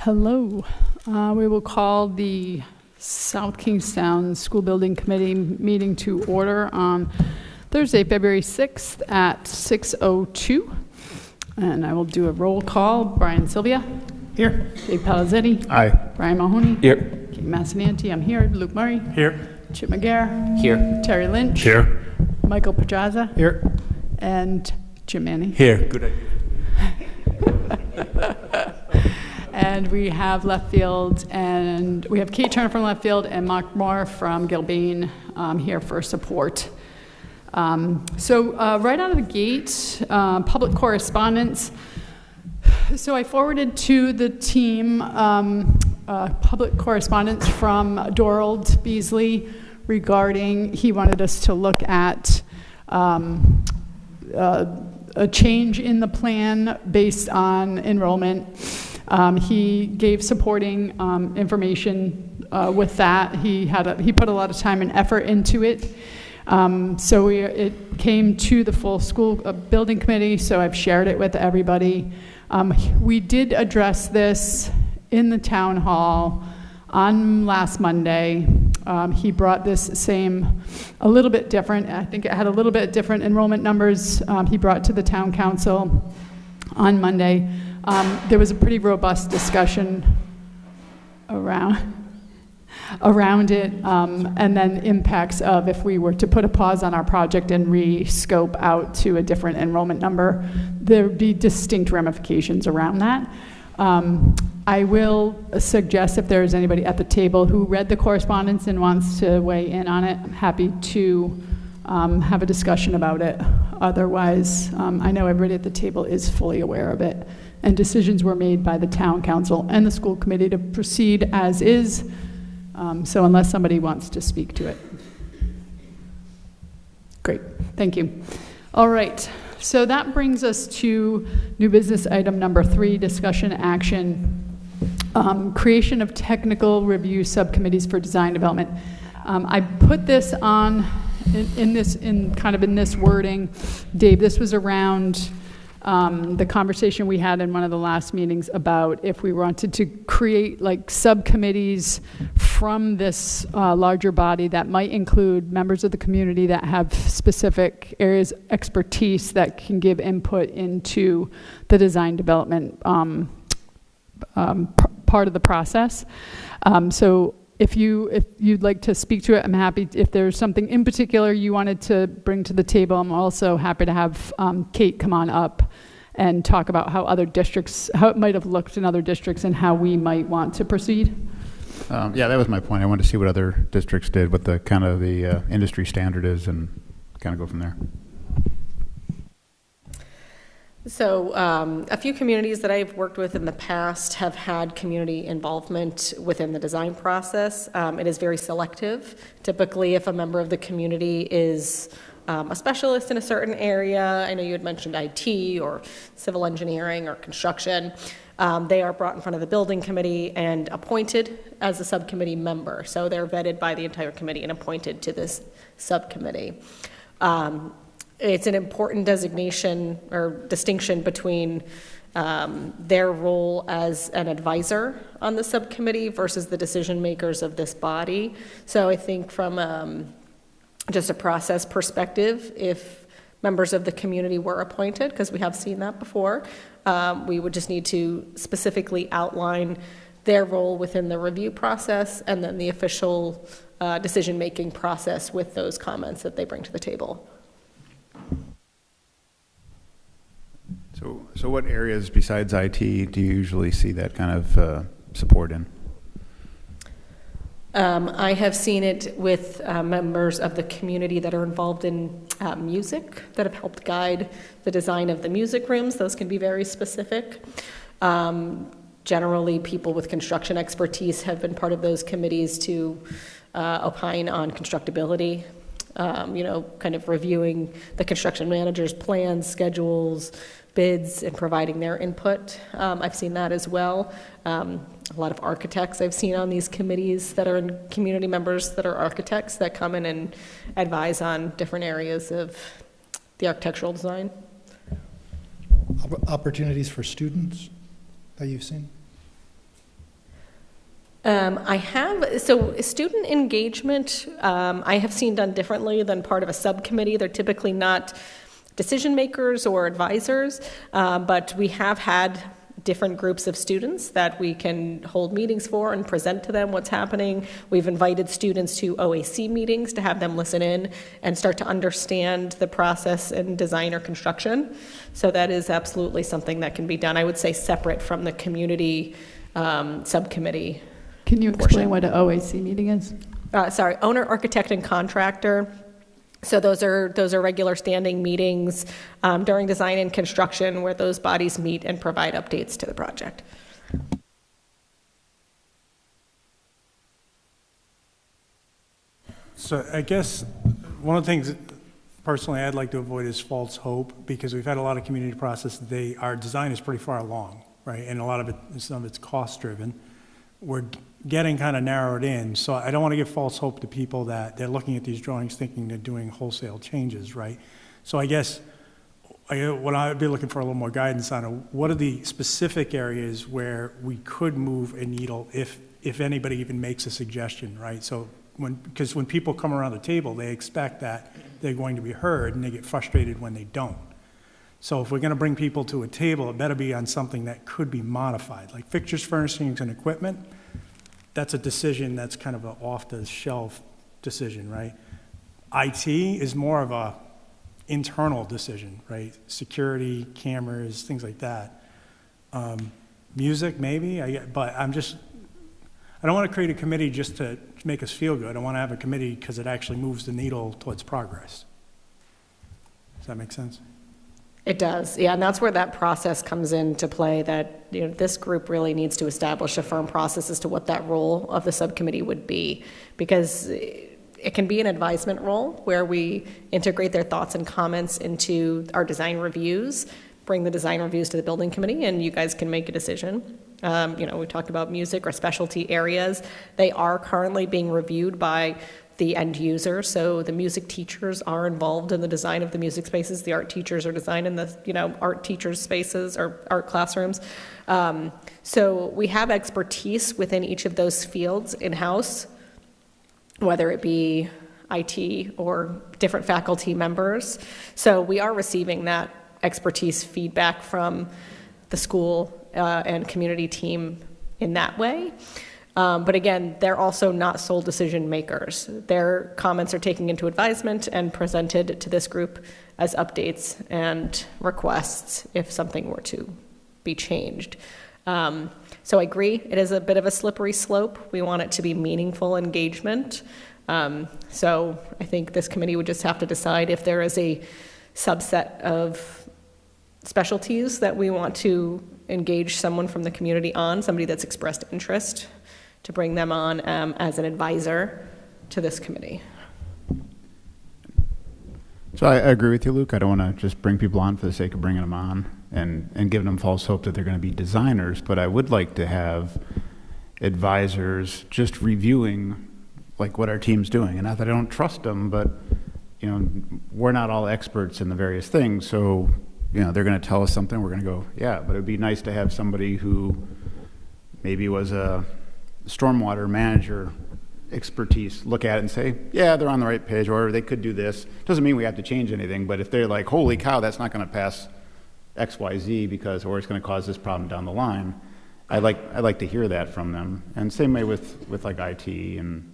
Hello. We will call the South Kingstown School Building Committee meeting to order on Thursday, February 6th at 6:02. And I will do a roll call. Brian Sylvia. Here. Dave Palazzetti. Aye. Brian Mahoney. Here. Kate Massinanti, I'm here. Luke Murray. Here. Chip McGarr. Here. Terry Lynch. Here. Michael Pedraza. Here. And Jim Manning. Here. Good idea. And we have left field, and we have Kate Turner from left field and Mark Moore from Gilbane here for support. So right out of the gate, public correspondence. So I forwarded to the team public correspondence from Dorold Beasley regarding, he wanted us to look at a change in the plan based on enrollment. He gave supporting information with that. He put a lot of time and effort into it. So it came to the full school building committee, so I've shared it with everybody. We did address this in the town hall on last Monday. He brought this a little bit different. I think it had a little bit different enrollment numbers. He brought to the town council on Monday. There was a pretty robust discussion around it, and then impacts of if we were to put a pause on our project and re-scope out to a different enrollment number, there would be distinct ramifications around that. I will suggest if there is anybody at the table who read the correspondence and wants to weigh in on it, I'm happy to have a discussion about it. Otherwise, I know everybody at the table is fully aware of it, and decisions were made by the town council and the school committee to proceed as is. So unless somebody wants to speak to it. Great, thank you. All right, so that brings us to new business item number 3, discussion action, creation of technical review subcommittees for design development. I put this on in this wording. Dave, this was around the conversation we had in one of the last meetings about if we wanted to create like subcommittees from this larger body that might include members of the community that have specific areas of expertise that can give input into the design development part of the process. So if you'd like to speak to it, I'm happy. If there's something in particular you wanted to bring to the table, I'm also happy to have Kate come on up and talk about how it might have looked in other districts and how we might want to proceed. Yeah, that was my point. I wanted to see what other districts did, what the kind of the industry standard is, and kind of go from there. So a few communities that I've worked with in the past have had community involvement within the design process. It is very selective. Typically, if a member of the community is a specialist in a certain area, I know you had mentioned IT or civil engineering or construction, they are brought in front of the building committee and appointed as a subcommittee member. So they're vetted by the entire committee and appointed to this subcommittee. It's an important designation or distinction between their role as an advisor on the subcommittee versus the decision makers of this body. So I think from just a process perspective, if members of the community were appointed, because we have seen that before, we would just need to specifically outline their role within the review process and then the official decision-making process with those comments that they bring to the table. So what areas besides IT do you usually see that kind of support in? I have seen it with members of the community that are involved in music, that have helped guide the design of the music rooms. Those can be very specific. Generally, people with construction expertise have been part of those committees to opine on constructability, kind of reviewing the construction manager's plans, schedules, bids, and providing their input. I've seen that as well. A lot of architects I've seen on these committees that are in community members that are architects that come in and advise on different areas of the architectural design. Opportunities for students that you've seen? So student engagement, I have seen done differently than part of a subcommittee. They're typically not decision makers or advisors, but we have had different groups of students that we can hold meetings for and present to them what's happening. We've invited students to OAC meetings to have them listen in and start to understand the process in design or construction. So that is absolutely something that can be done, I would say, separate from the community subcommittee. Can you explain portion. what an OAC meeting is? Owner, architect, and contractor. So those are regular standing meetings during design and construction where those bodies meet and provide updates to the project. So I guess one of the things that personally I'd like to avoid is false hope, because we've had a lot of community process. Our design is pretty far along, right? And a lot of it, some of it's cost driven. We're getting kind of narrowed in, so I don't want to give false hope to people that they're looking at these drawings thinking they're doing wholesale changes, right? So I guess what I'd be looking for a little more guidance on, what are the specific areas where we could move a needle if anybody even makes a suggestion, right? So because when people come around the table, they expect that they're going to be heard, and they get frustrated when they don't. So if we're going to bring people to a table, it better be on something that could be modified, like fixtures, furnishings, and equipment. That's a decision that's kind of an off-the-shelf decision, right? IT is more of a internal decision, right? Security, cameras, things like that. Music, maybe, but I don't want to create a committee just to make us feel good. I want to have a committee because it actually moves the needle towards progress. Does that make sense? It does, yeah, and that's where that process comes into play, that this group really needs to establish a firm process as to what that role of the subcommittee would be, because it can be an advisement role where we integrate their thoughts and comments into our design reviews, bring the design reviews to the building committee, and you guys can make a decision. We talked about music or specialty areas. They are currently being reviewed by the end user, so the music teachers are involved in the design of the music spaces. The art teachers are designing the art teachers' spaces or art classrooms. So we have expertise within each of those fields in-house, whether it be IT or different faculty members. So we are receiving that expertise feedback from the school and community team in that way. But again, they're also not sole decision makers. Their comments are taken into advisement and presented to this group as updates and requests if something were to be changed. So I agree, it is a bit of a slippery slope. We want it to be meaningful engagement. So I think this committee would just have to decide if there is a subset of specialties that we want to engage someone from the community on, somebody that's expressed interest, to bring them on as an advisor to this committee. So I agree with you, Luke. I don't want to just bring people on for the sake of bringing them on and giving them false hope that they're going to be designers, but I would like to have advisors just reviewing like what our team's doing. And not that I don't trust them, but we're not all experts in the various things, so they're going to tell us something, we're going to go, yeah, but it'd be nice to have somebody who maybe was a stormwater manager expertise look at it and say, yeah, they're on the right page, or they could do this. Doesn't mean we have to change anything, but if they're like, holy cow, that's not going to pass XYZ or it's going to cause this problem down the line, I'd like to hear that from them. And same way with like IT, and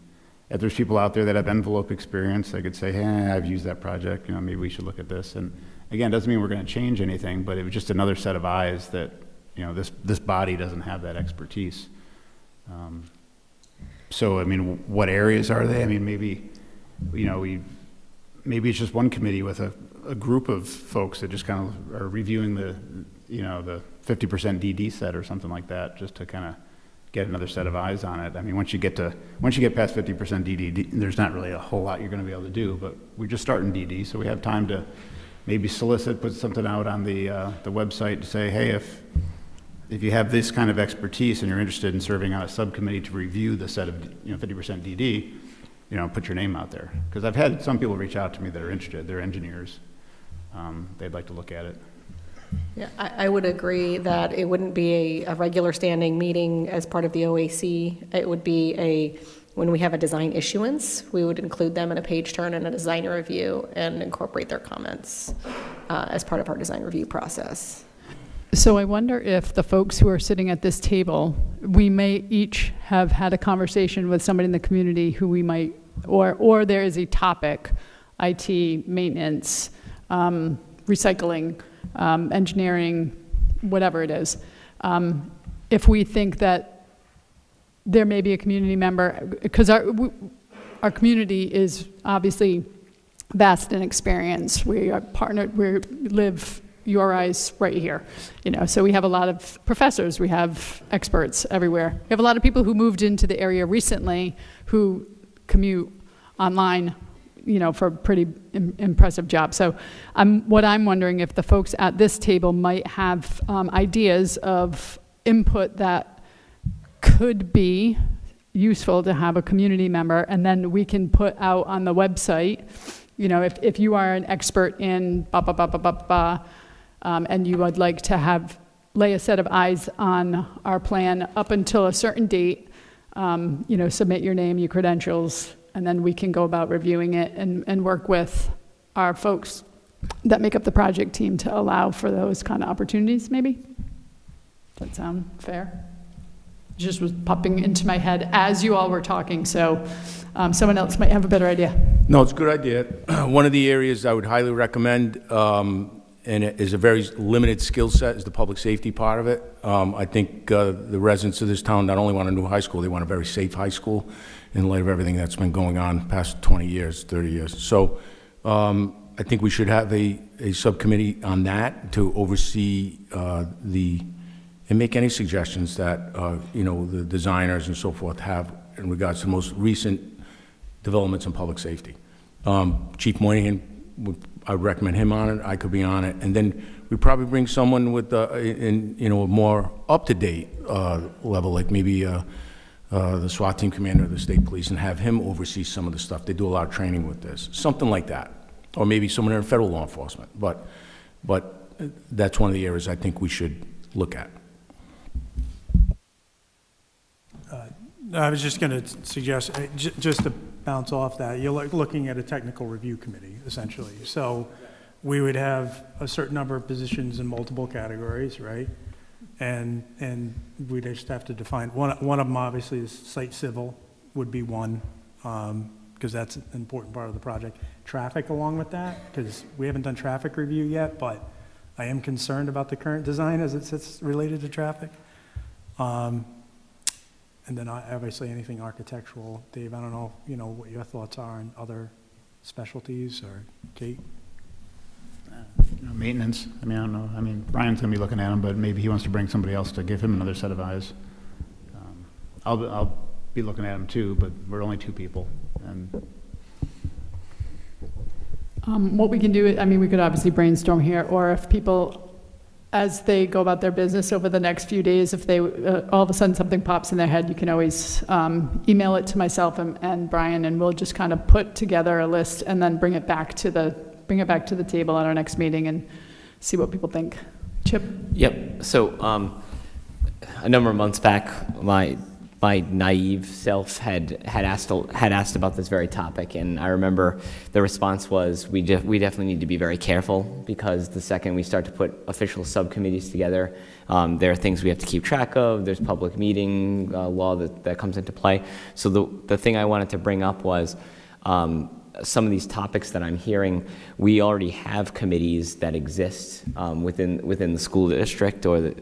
if there's people out there that have envelope experience, they could say, hey, I've used that project, maybe we should look at this. And again, doesn't mean we're going to change anything, but it was just another set of eyes that this body doesn't have that expertise. So I mean, what areas are they? I mean, maybe maybe it's just one committee with a group of folks that just kind of are reviewing the 50% DD set or something like that, just to kind of get another set of eyes on it. I mean, once you get past 50% DD, there's not really a whole lot you're going to be able to do. But we're just starting DD, so we have time to maybe put something out on the website to say, hey, if you have this kind of expertise and you're interested in serving on a subcommittee to review the set of 50% DD, put your name out there. Because I've had some people reach out to me that are interested. They're engineers. They'd like to look at it. Yeah, I would agree that it wouldn't be a regular standing meeting as part of the OAC. It would be when we have a design issuance, we would include them in a page turn and a designer review and incorporate their comments as part of our design review process. So I wonder if the folks who are sitting at this table, we may each have had a conversation with somebody in the community who we might, or there is a topic, IT, maintenance, recycling, engineering, whatever it is. If we think that there may be a community member, because our community is obviously vast in experience. We are partnered, we live URI's right here, so we have a lot of professors, we have experts everywhere. We have a lot of people who moved into the area recently who commute online, for a pretty impressive job. So what I'm wondering if the folks at this table might have ideas of input that could be useful to have a community member, and then we can put out on the website, if you are an expert in blah, blah, blah, blah, blah, blah, and you would like to lay a set of eyes on our plan up until a certain date, submit your name, your credentials, and then we can go about reviewing it and work with our folks that make up the project team to allow for those kind of opportunities, maybe? Does that sound fair? Just was popping into my head as you all were talking, so someone else might have a better idea. No, it's a good idea. One of the areas I would highly recommend, and it is a very limited skill set, is the public safety part of it. I think the residents of this town not only want a new high school, they want a very safe high school in light of everything that's been going on past 20 years, 30 years. So I think we should have a subcommittee on that to oversee and make any suggestions that, the designers and so forth have in regards to the most recent developments in public safety. Chief Moynihan, I would recommend him on it. I could be on it. And then we probably bring someone with a more up-to-date level, like maybe the SWAT team commander of the state police, and have him oversee some of the stuff. They do a lot of training with this, something like that. Or maybe someone in federal law enforcement. But that's one of the areas I think we should look at. I was just going to suggest, just to bounce off that, you're looking at a technical review committee, essentially. So we would have a certain number of positions in multiple categories, right? And we'd just have to define, one of them obviously is site civil would be one, because that's an important part of the project. Traffic along with that, because we haven't done traffic review yet, but I am concerned about the current design as it sits related to traffic. And then obviously anything architectural. Dave, I don't know, what your thoughts are on other specialties, or Kate? Maintenance. I don't know. Brian's going to be looking at him, but maybe he wants to bring somebody else to give him another set of eyes. I'll be looking at him too, but we're only two people. And what we can do, we could obviously brainstorm here, or if people, as they go about their business over the next few days, if they all of a sudden something pops in their head, you can always email it to myself and Brian, and we'll just kind of put together a list and then bring it back to the table at our next meeting and see what people think. Chip? Yep. So a number of months back, my naive self had asked about this very topic, and I remember the response was, we definitely need to be very careful, because the second we start to put official subcommittees together, there are things we have to keep track of. There's public meeting law that comes into play. So the thing I wanted to bring up was, some of these topics that I'm hearing, we already have committees that exist within the school district, or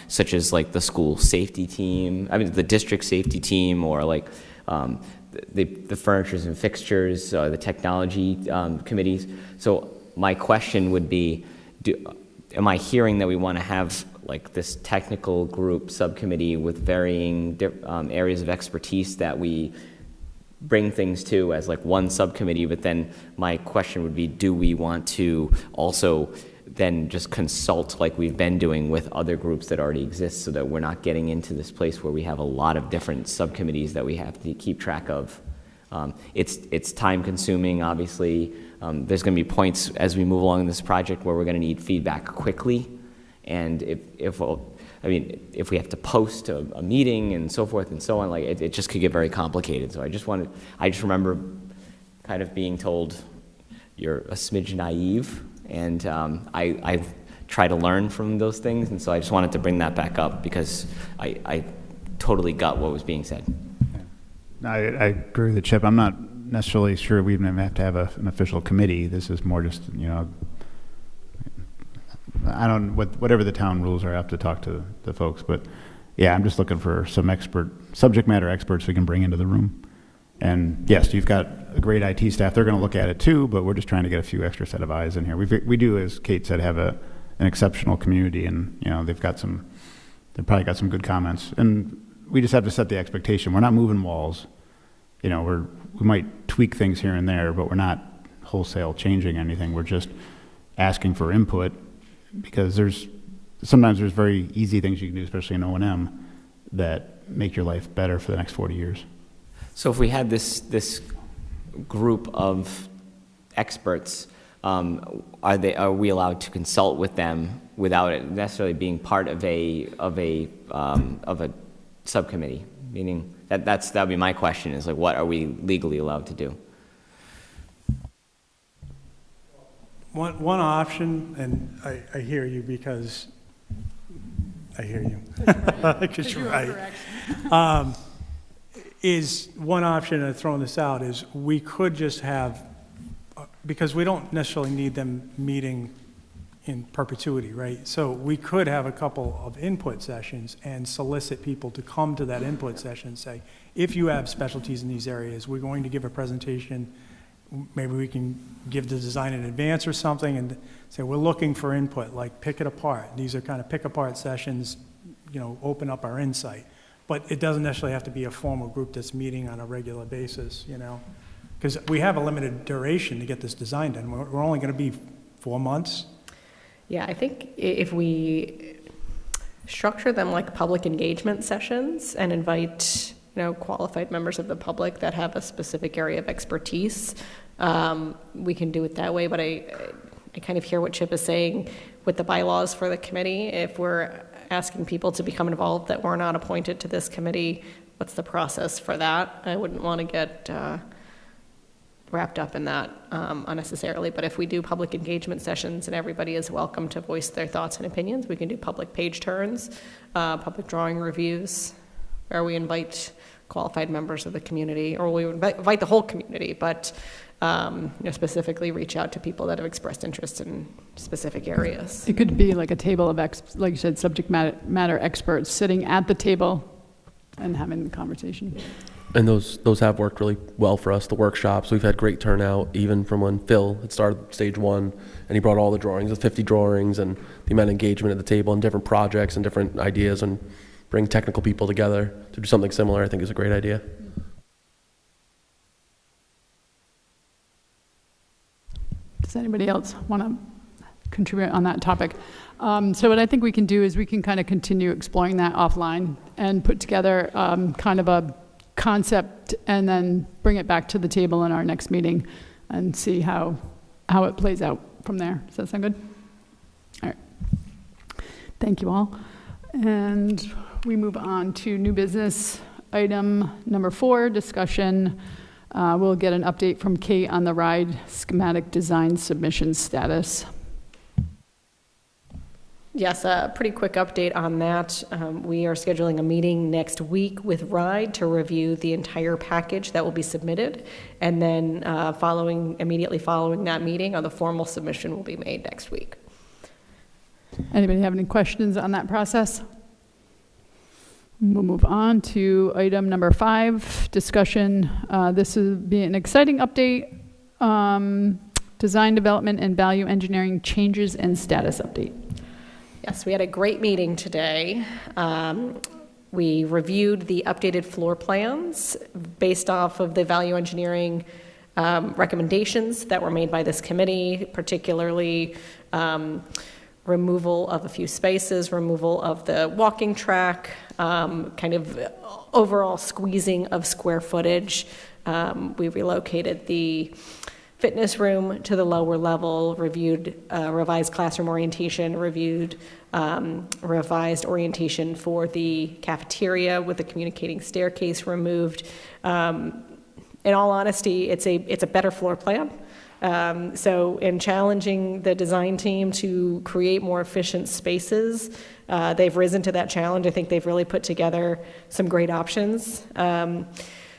such as like the school safety team, the district safety team, or like the furnitures and fixtures, the technology committees. So my question would be, am I hearing that we want to have like this technical group subcommittee with varying areas of expertise that we bring things to as like one subcommittee? But then my question would be, do we want to also then just consult like we've been doing with other groups that already exist, so that we're not getting into this place where we have a lot of different subcommittees that we have to keep track of? It's time consuming, obviously. There's going to be points as we move along in this project where we're going to need feedback quickly. And if we have to post a meeting and so forth and so on, like it just could get very complicated. So I just remember kind of being told you're a smidge naive, and I try to learn from those things, and so I just wanted to bring that back up because I totally got what was being said. I agree with Chip. I'm not necessarily sure we even have to have an official committee. This is more just, whatever the town rules are, I have to talk to the folks. But yeah, I'm just looking for some subject matter experts we can bring into the room. And yes, you've got a great IT staff. They're going to look at it too, but we're just trying to get a few extra set of eyes in here. We do, as Kate said, have an exceptional community, and they've probably got some good comments. And we just have to set the expectation. We're not moving walls. We might tweak things here and there, but we're not wholesale changing anything. We're just asking for input, because sometimes there's very easy things you can do, especially in O&M, that make your life better for the next 40 years. So if we had this group of experts, are we allowed to consult with them without it necessarily being part of a subcommittee? Meaning that would be my question, is like, what are we legally allowed to do? One option, and I hear you because I hear you. Because you're right. Is one option, and throwing this out, is we could just have, because we don't necessarily need them meeting in perpetuity, right? So we could have a couple of input sessions and solicit people to come to that input session and say, if you have specialties in these areas, we're going to give a presentation. Maybe we can give the design in advance or something and say, we're looking for input, like pick it apart. These are kind of pick apart sessions, open up our insight. But it doesn't necessarily have to be a formal group that's meeting on a regular basis, because we have a limited duration to get this design done. We're only going to be 4 months. Yeah, I think if we structure them like public engagement sessions and invite, qualified members of the public that have a specific area of expertise, we can do it that way. But I kind of hear what Chip is saying with the bylaws for the committee. If we're asking people to become involved that were not appointed to this committee, what's the process for that? I wouldn't want to get wrapped up in that unnecessarily. But if we do public engagement sessions and everybody is welcome to voice their thoughts and opinions, we can do public page turns, public drawing reviews, where we invite qualified members of the community, or we invite the whole community, but specifically reach out to people that have expressed interest in specific areas. It could be like a table of, like you said, subject matter experts sitting at the table and having the conversation. And those have worked really well for us, the workshops. We've had great turnout, even from when Phil had started stage 1, and he brought all the drawings, the 50 drawings, and the amount of engagement at the table and different projects and different ideas, and bring technical people together to do something similar, I think is a great idea. Does anybody else want to contribute on that topic? So what I think we can do is we can kind of continue exploring that offline and put together kind of a concept and then bring it back to the table in our next meeting and see how it plays out from there. Does that sound good? All right. Thank you all. And we move on to new business item number 4, discussion. We'll get an update from Kate on the ride schematic design submission status. Yes, a pretty quick update on that. We are scheduling a meeting next week with RIDE to review the entire package that will be submitted. And then immediately following that meeting, the formal submission will be made next week. Anybody have any questions on that process? We'll move on to item number 5, discussion. This will be an exciting update. Design development and value engineering changes and status update. Yes, we had a great meeting today. We reviewed the updated floor plans based off of the value engineering recommendations that were made by this committee, particularly removal of a few spaces, removal of the walking track, kind of overall squeezing of square footage. We relocated the fitness room to the lower level, reviewed revised classroom orientation, reviewed revised orientation for the cafeteria with the communicating staircase removed. In all honesty, it's a better floor plan. So in challenging the design team to create more efficient spaces, they've risen to that challenge. I think they've really put together some great options.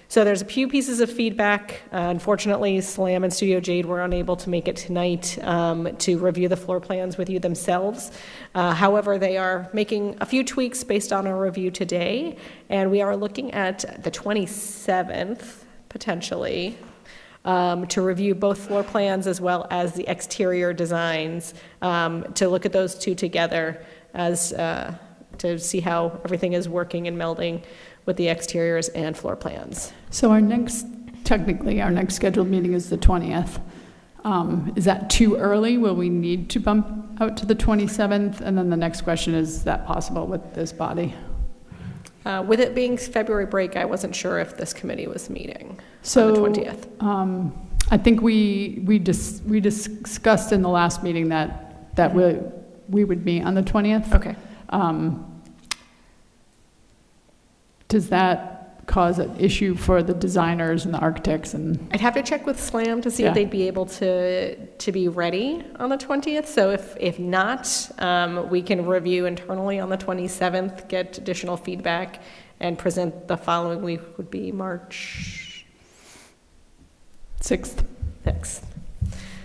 So there's a few pieces of feedback. Unfortunately, Slam and Studio Jade were unable to make it tonight to review the floor plans with you themselves. However, they are making a few tweaks based on our review today, and we are looking at the 27th, potentially, to review both floor plans as well as the exterior designs, to look at those two together as to see how everything is working and melding with the exteriors and floor plans. So technically, our next scheduled meeting is the 20th. Is that too early? Will we need to bump out to the 27th? And then the next question is that possible with this body? With it being February break, I wasn't sure if this committee was meeting So, on the 20th. I think we discussed in the last meeting that we would meet on the 20th. Okay. Does that cause an issue for the designers and the architects? And I'd have to check with Slam to see Yeah. if they'd be able to be ready on the 20th. So if not, we can review internally on the 27th, get additional feedback, and present the following week would be March 6th. 6th.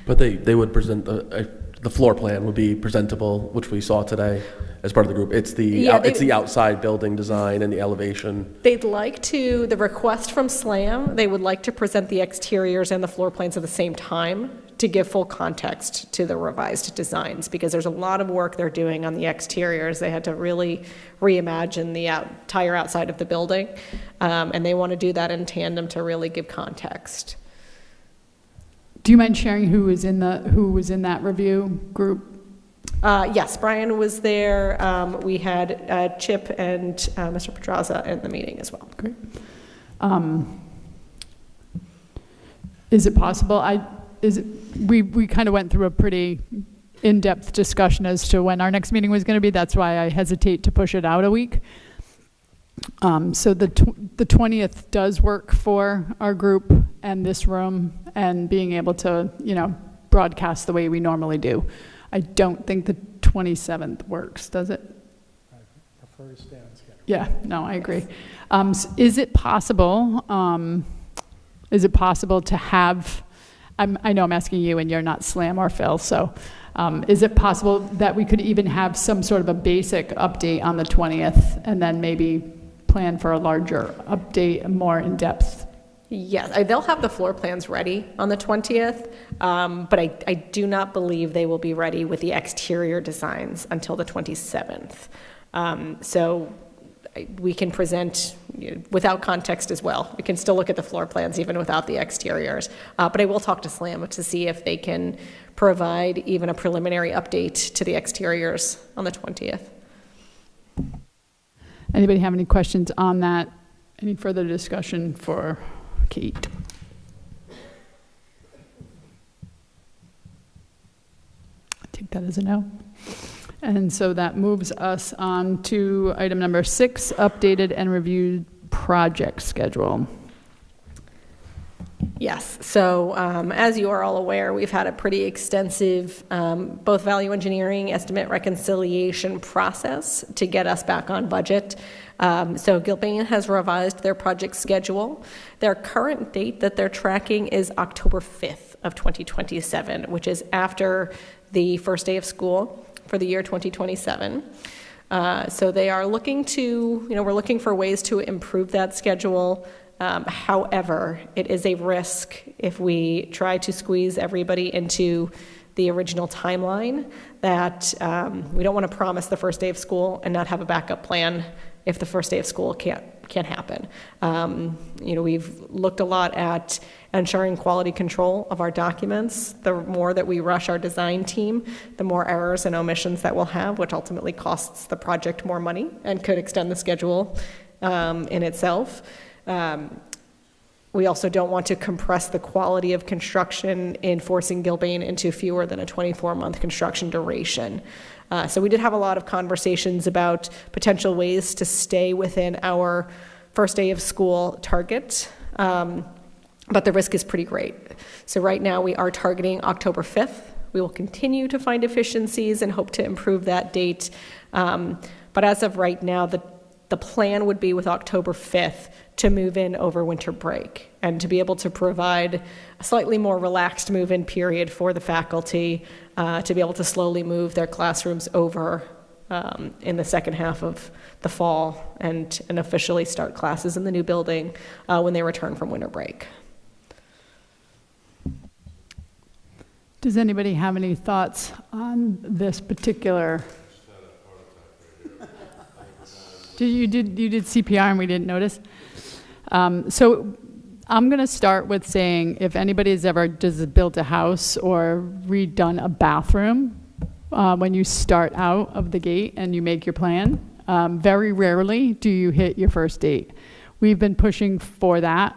But they would present, the floor plan would be presentable, which we saw today as part of the group. It's it's the outside building design and the elevation. They'd like to, the request from Slam, they would like to present the exteriors and the floor plans at the same time to give full context to the revised designs, because there's a lot of work they're doing on the exteriors. They had to really reimagine the entire outside of the building, and they want to do that in tandem to really give context. Do you mind sharing who was in that review group? Yes, Brian was there. We had Chip and Mr. Pedraza in the meeting as well. Great. Is it possible? We kind of went through a pretty in-depth discussion as to when our next meeting was going to be. That's why I hesitate to push it out a week. So the 20th does work for our group and this room and being able to, broadcast the way we normally do. I don't think the 27th works, does it? I prefer to stay on schedule. Yeah, no, I agree. Is it possible to have, I know I'm asking you and you're not Slam or Phil, so is it possible that we could even have some sort of a basic update on the 20th and then maybe plan for a larger update, more in-depth? Yes, they'll have the floor plans ready on the 20th, but I do not believe they will be ready with the exterior designs until the 27th. So we can present without context as well. We can still look at the floor plans even without the exteriors. But I will talk to Slam to see if they can provide even a preliminary update to the exteriors on the 20th. Anybody have any questions on that? Any further discussion for Kate? Take that as a no. And so that moves us on to item number 6, updated and reviewed project schedule. Yes, so as you are all aware, we've had a pretty extensive both value engineering estimate reconciliation process to get us back on budget. So Gilbane has revised their project schedule. Their current date that they're tracking is October 5th of 2027, which is after the first day of school for the year 2027. So they are looking to, we're looking for ways to improve that schedule. However, it is a risk if we try to squeeze everybody into the original timeline that we don't want to promise the first day of school and not have a backup plan if the first day of school can't happen. We've looked a lot at ensuring quality control of our documents. The more that we rush our design team, the more errors and omissions that we'll have, which ultimately costs the project more money and could extend the schedule in itself. we also don't want to compress the quality of construction in forcing Gilbane into fewer than a 24-month construction duration. So we did have a lot of conversations about potential ways to stay within our first day of school target, but the risk is pretty great. So right now we are targeting October 5th. We will continue to find efficiencies and hope to improve that date. But as of right now, the plan would be with October 5th to move in over winter break and to be able to provide a slightly more relaxed move-in period for the faculty to be able to slowly move their classrooms over in the second half of the fall and officially start classes in the new building when they return from winter break. Does anybody have any thoughts on this particular? You did CPR and we didn't notice? So I'm going to start with saying if anybody has ever just built a house or redone a bathroom, when you start out of the gate and you make your plan, very rarely do you hit your first date. We've been pushing for that.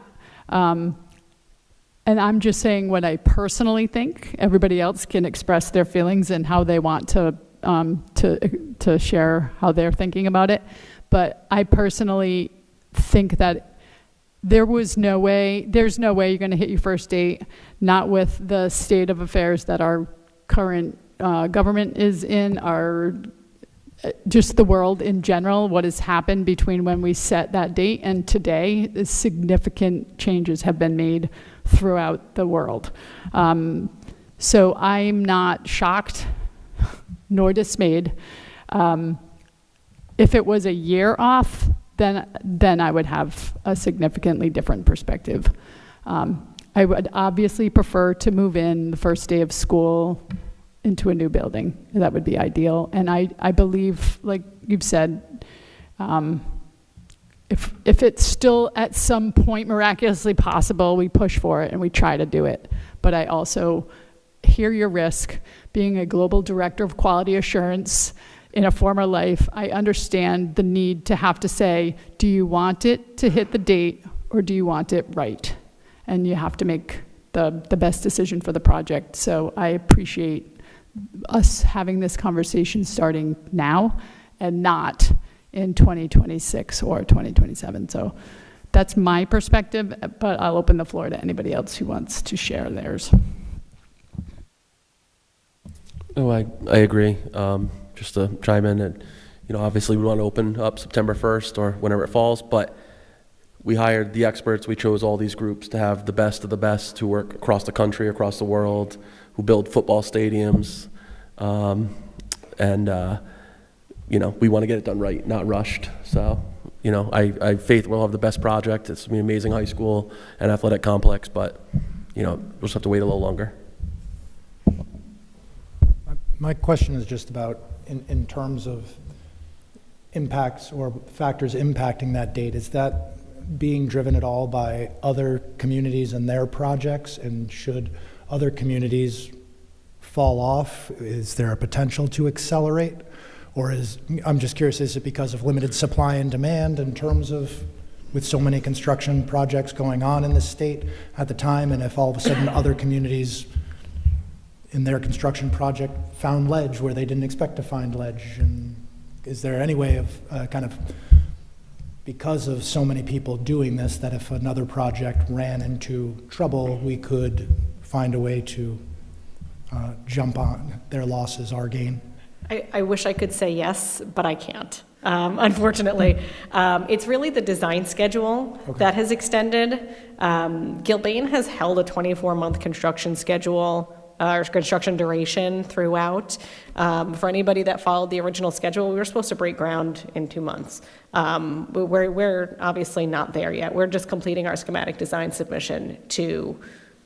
And I'm just saying what I personally think. Everybody else can express their feelings and how they want to share how they're thinking about it. But I personally think that there's no way you're going to hit your first date, not with the state of affairs that our current government is in, just the world in general, what has happened between when we set that date and today. Significant changes have been made throughout the world. So I'm not shocked nor dismayed. If it was a year off, then I would have a significantly different perspective. I would obviously prefer to move in the first day of school into a new building. That would be ideal. And I believe, like you've said, if it's still at some point miraculously possible, we push for it and we try to do it. But I also hear your risk. Being a global director of quality assurance in a former life, I understand the need to have to say, do you want it to hit the date or do you want it right? And you have to make the best decision for the project. So I appreciate us having this conversation starting now and not in 2026 or 2027. So that's my perspective, but I'll open the floor to anybody else who wants to share theirs. Oh, I agree. Just to chime in, and obviously we want to open up September 1st or whenever it falls, but we hired the experts. We chose all these groups to have the best of the best to work across the country, across the world, who build football stadiums, we want to get it done right, not rushed. So, I have faith we'll have the best project. It's an amazing high school and athletic complex, but, we'll just have to wait a little longer. My question is just about in terms of impacts or factors impacting that date. Is that being driven at all by other communities and their projects? And should other communities fall off? Is there a potential to accelerate? Or I'm just curious, is it because of limited supply and demand in terms of with so many construction projects going on in the state at the time, and if all of a sudden other communities in their construction project found ledge where they didn't expect to find ledge? And is there any way of because of so many people doing this, that if another project ran into trouble, we could find a way to jump on their losses, our gain? I wish I could say yes, but I can't. Unfortunately, it's really the design schedule that has extended. Gilbane has held a 24-month construction schedule or construction duration throughout. For anybody that followed the original schedule, we were supposed to break ground in 2 months. We're obviously not there yet. We're just completing our schematic design submission to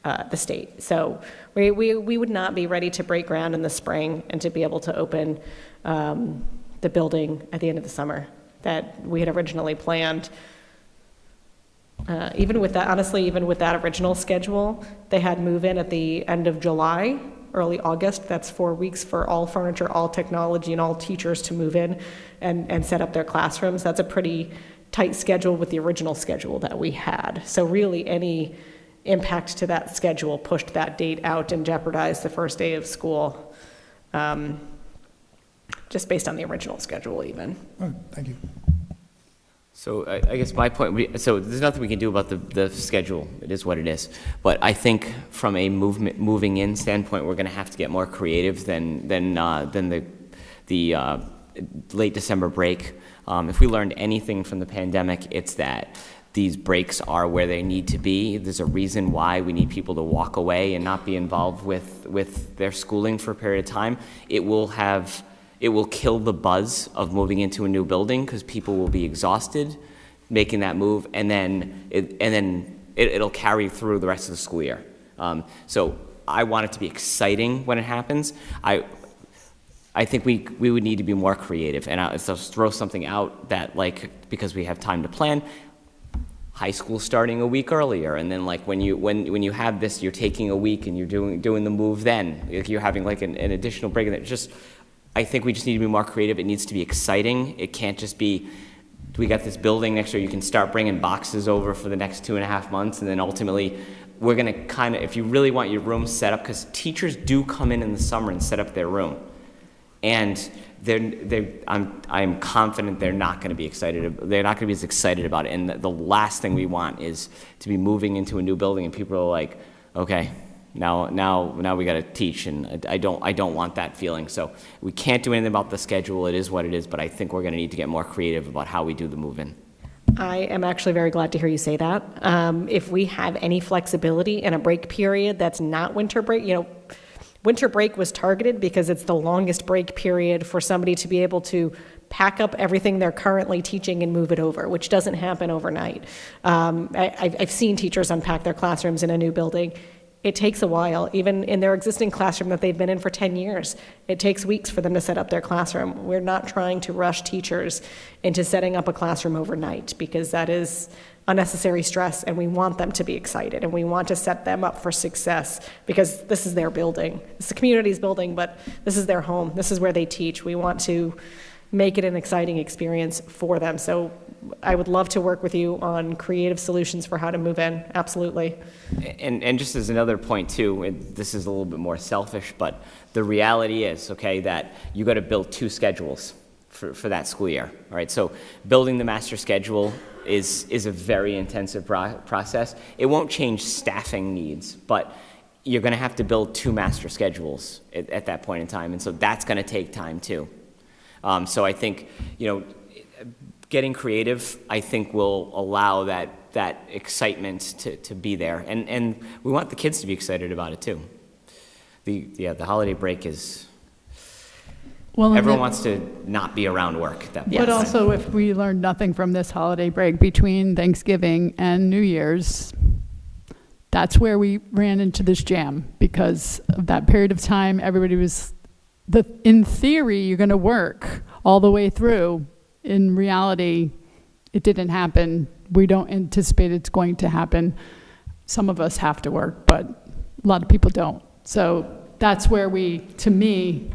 the state. So we would not be ready to break ground in the spring and to be able to open the building at the end of the summer that we had originally planned. Even with that original schedule, they had move-in at the end of July, early August. That's 4 weeks for all furniture, all technology, and all teachers to move in and set up their classrooms. That's a pretty tight schedule with the original schedule that we had. So really, any impact to that schedule pushed that date out and jeopardized the first day of school, just based on the original schedule even. Oh, thank you. So I guess my point, so there's nothing we can do about the schedule. It is what it is. But I think from a moving in standpoint, we're going to have to get more creative than the late December break. If we learned anything from the pandemic, it's that these breaks are where they need to be. There's a reason why we need people to walk away and not be involved with their schooling for a period of time. It will kill the buzz of moving into a new building because people will be exhausted making that move, and then it'll carry through the rest of the school year. So I want it to be exciting when it happens. I think we would need to be more creative, and I'll throw something out that, like, because we have time to plan, high school starting a week earlier, and then like when you have this, you're taking a week and you're doing the move. Then like, you're having like an additional break, and it just. I think we just need to be more creative. It needs to be exciting. It can't just be, we got this building next year, you can start bringing boxes over for the next 2.5 months, and then ultimately we're going to kind of, if you really want your room set up, because teachers do come in the summer and set up their room, and I'm confident they're not going to be excited. They're not going to be as excited about it. And the last thing we want is to be moving into a new building and people are like, okay, now we got to teach, and I don't want that feeling. So we can't do anything about the schedule. It is what it is, but I think we're going to need to get more creative about how we do the move-in. I am actually very glad to hear you say that. If we have any flexibility in a break period that's not winter break, winter break was targeted because it's the longest break period for somebody to be able to pack up everything they're currently teaching and move it over, which doesn't happen overnight. I've seen teachers unpack their classrooms in a new building. It takes a while, even in their existing classroom that they've been in for 10 years. It takes weeks for them to set up their classroom. We're not trying to rush teachers into setting up a classroom overnight because that is unnecessary stress, and we want them to be excited, and we want to set them up for success because this is their building. It's the community's building, but this is their home. This is where they teach. We want to make it an exciting experience for them. So I would love to work with you on creative solutions for how to move in. Absolutely. And just as another point too, and this is a little bit more selfish, but the reality is, okay, that you got to build 2 schedules for that school year. All right, so building the master schedule is a very intensive process. It won't change staffing needs, but you're going to have to build 2 master schedules at that point in time, and so that's going to take time too. So I think, getting creative, I think, will allow that excitement to be there. And we want the kids to be excited about it too. The holiday break is, everyone wants to not be around work at that point. But also, if we learned nothing from this holiday break between Thanksgiving and New Year's, that's where we ran into this jam, because of that period of time, everybody was, in theory, you're going to work all the way through. In reality, it didn't happen. We don't anticipate it's going to happen. Some of us have to work, but a lot of people don't. So that's where we, to me,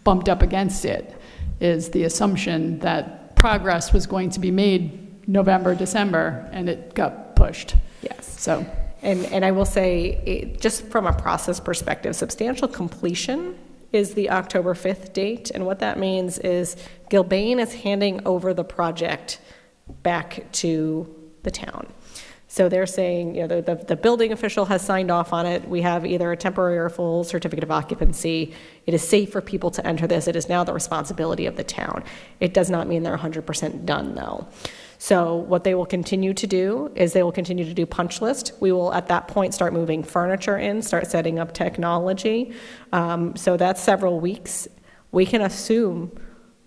bumped up against it, is the assumption that progress was going to be made November, December, and it got pushed. Yes. So. And I will say, just from a process perspective, substantial completion is the October 5th date, and what that means is Gilbane is handing over the project back to the town. So they're saying, the building official has signed off on it. We have either a temporary or full certificate of occupancy. It is safe for people to enter this. It is now the responsibility of the town. It does not mean they're 100% done, though. So what they will continue to do is they will continue to do punch list. We will, at that point, start moving furniture in, start setting up technology. So that's several weeks. We can assume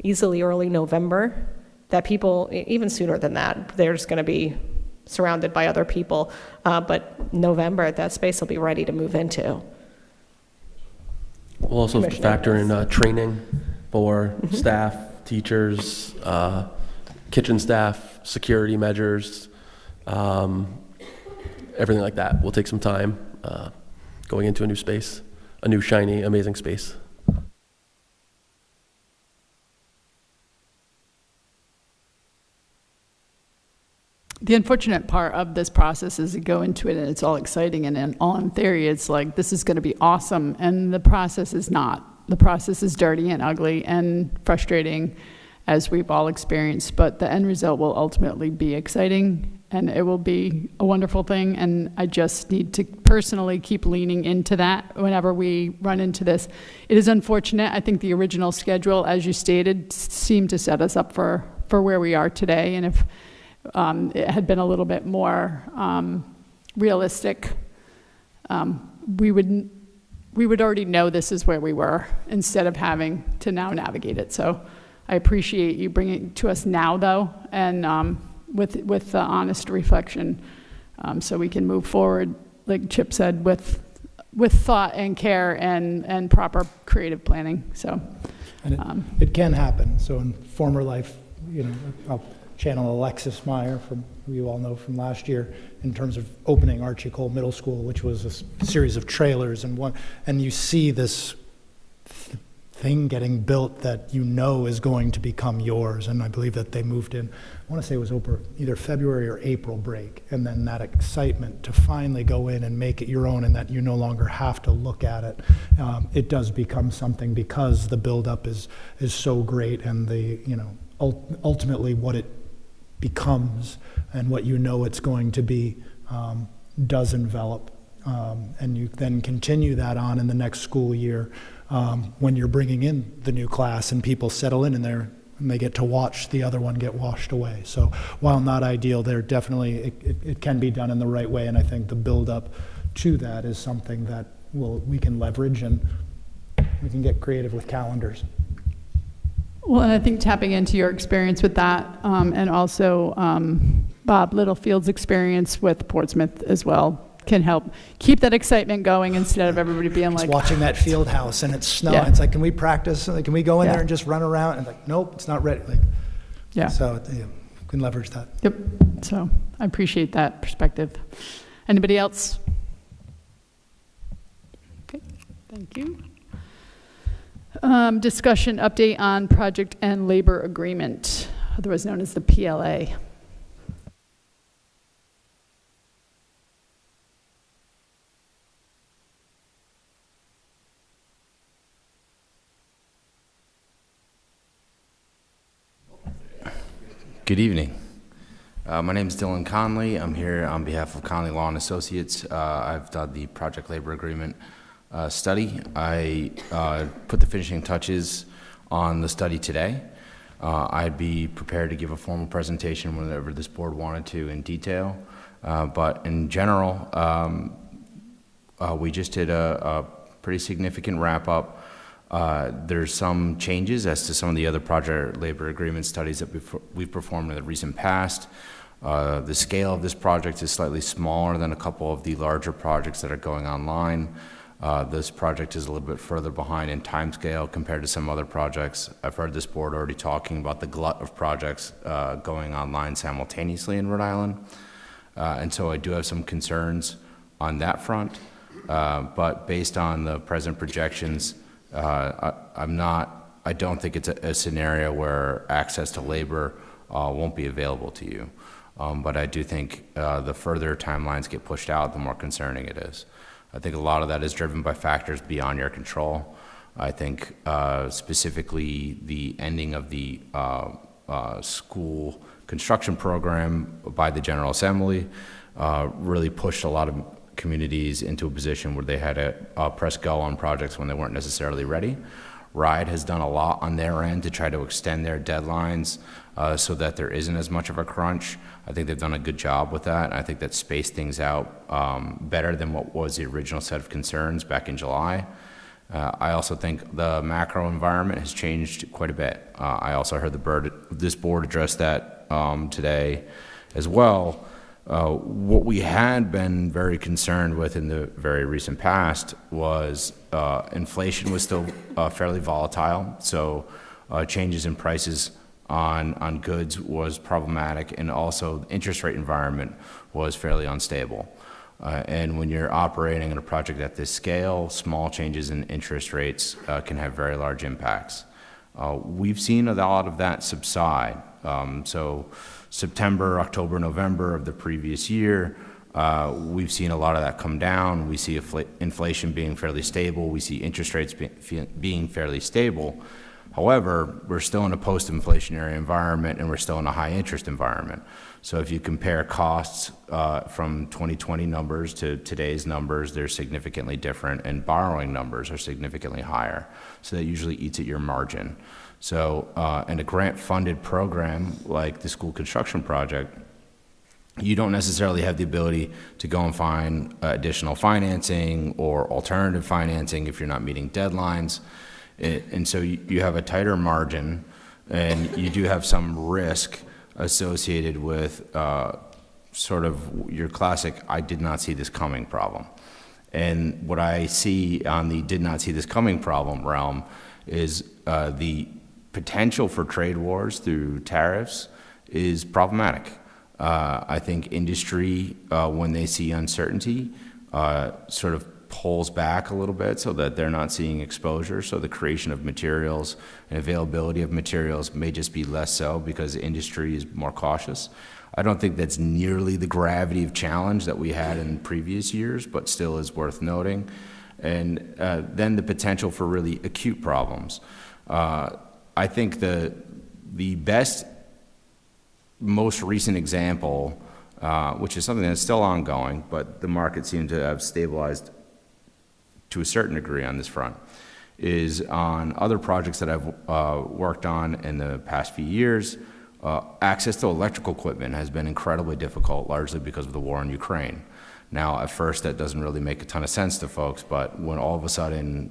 easily early November that people, even sooner than that, they're just going to be surrounded by other people. But November, that space will be ready to move into. We'll also factor in training for staff, teachers, kitchen staff, security measures, everything like that. Will take some time going into a new space, a new, shiny, amazing space. the unfortunate part of this process is you go into it and it's all exciting and all in theory it's like this is going to be awesome, and the process is not. The process is dirty and ugly and frustrating, as we've all experienced, but the end result will ultimately be exciting and it will be a wonderful thing, and I just need to personally keep leaning into that whenever we run into this. It is unfortunate. I think the original schedule, as you stated, seemed to set us up for where we are today, and if it had been a little bit more realistic, we would already know this is where we were instead of having to now navigate it. So I appreciate you bringing it to us now, though, and with the honest reflection, so we can move forward, like Chip said, with thought and care and proper creative planning. So, And it can happen. So in former life, I'll channel Alexis Meyer, from who you all know from last year, in terms of opening Archie Cole Middle School, which was a series of trailers and you see this thing getting built that is going to become yours. And I believe that they moved in, I want to say it was over either February or April break, and then that excitement to finally go in and make it your own, and that you no longer have to look at it. It does become something because the buildup is so great, and the ultimately what it becomes and what it's going to be does envelop, and you then continue that on in the next school year. When you're bringing in the new class and people settle in there and they get to watch the other one get washed away. So while not ideal, there definitely it can be done in the right way, and I think the build up to that is something that we can leverage, and we can get creative with calendars. Well, and I think tapping into your experience with that, and also Bob Littlefield's experience with Portsmouth as well, can help keep that excitement going instead of everybody being Just like, watching that field house and it's snowing. Yeah. It's like, can we practice? Like, can we go in Yeah. there and just run around? And like, nope, it's not ready. Like, yeah. So we can leverage that. Yep. So I appreciate that perspective. Anybody else? Okay, thank you. Discussion update on project and labor agreement, otherwise known as the PLA. Good evening. My name is Dylan Conley. I'm here on behalf of Conley Law and Associates. I've done the project labor agreement study. I put the finishing touches on the study today. I'd be prepared to give a formal presentation whenever this board wanted to in detail. But in general, we just did a pretty significant wrap up. There's some changes as to some of the other project labor agreement studies that we've performed in the recent past. The scale of this project is slightly smaller than a couple of the larger projects that are going online. This project is a little bit further behind in time scale compared to some other projects. I've heard this board already talking about the glut of projects going online simultaneously in Rhode Island. And so I do have some concerns on that front. But based on the present projections, I don't think it's a scenario where access to labor won't be available to you. But I do think the further timelines get pushed out, the more concerning it is. I think a lot of that is driven by factors beyond your control. I think specifically the ending of the school construction program by the General Assembly really pushed a lot of communities into a position where they had to press go on projects when they weren't necessarily ready. RIDE has done a lot on their end to try to extend their deadlines so that there isn't as much of a crunch. I think they've done a good job with that. I think that spaced things out better than what was the original set of concerns back in July. I also think the macro environment has changed quite a bit. I also heard this board address that today as well. What we had been very concerned with in the very recent past was inflation was still fairly volatile, so changes in prices on goods was problematic, and also the interest rate environment was fairly unstable. And when you're operating in a project at this scale, small changes in interest rates can have very large impacts. We've seen a lot of that subside. So September, October, November of the previous year, we've seen a lot of that come down. We see inflation being fairly stable. We see interest rates being fairly stable. However, we're still in a post-inflationary environment, and we're still in a high-interest environment. So if you compare costs from 2020 numbers to today's numbers, they're significantly different, and borrowing numbers are significantly higher. So that usually eats at your margin. So in a grant-funded program like the school construction project, you don't necessarily have the ability to go and find additional financing or alternative financing if you're not meeting deadlines. And so you have a tighter margin, and you do have some risk associated with sort of your classic "I did not see this coming" problem. And what I see on the "did not see this coming" problem realm is the potential for trade wars through tariffs is problematic. I think industry, when they see uncertainty, sort of pulls back a little bit so that they're not seeing exposure. So the creation of materials and availability of materials may just be less so because industry is more cautious. I don't think that's nearly the gravity of challenge that we had in previous years, but still is worth noting. And then the potential for really acute problems. I think the best, most recent example, which is something that's still ongoing, but the market seemed to have stabilized to a certain degree on this front, is on other projects that I've worked on in the past few years. Access to electrical equipment has been incredibly difficult, largely because of the war in Ukraine. Now, at first, that doesn't really make a ton of sense to folks, but when all of a sudden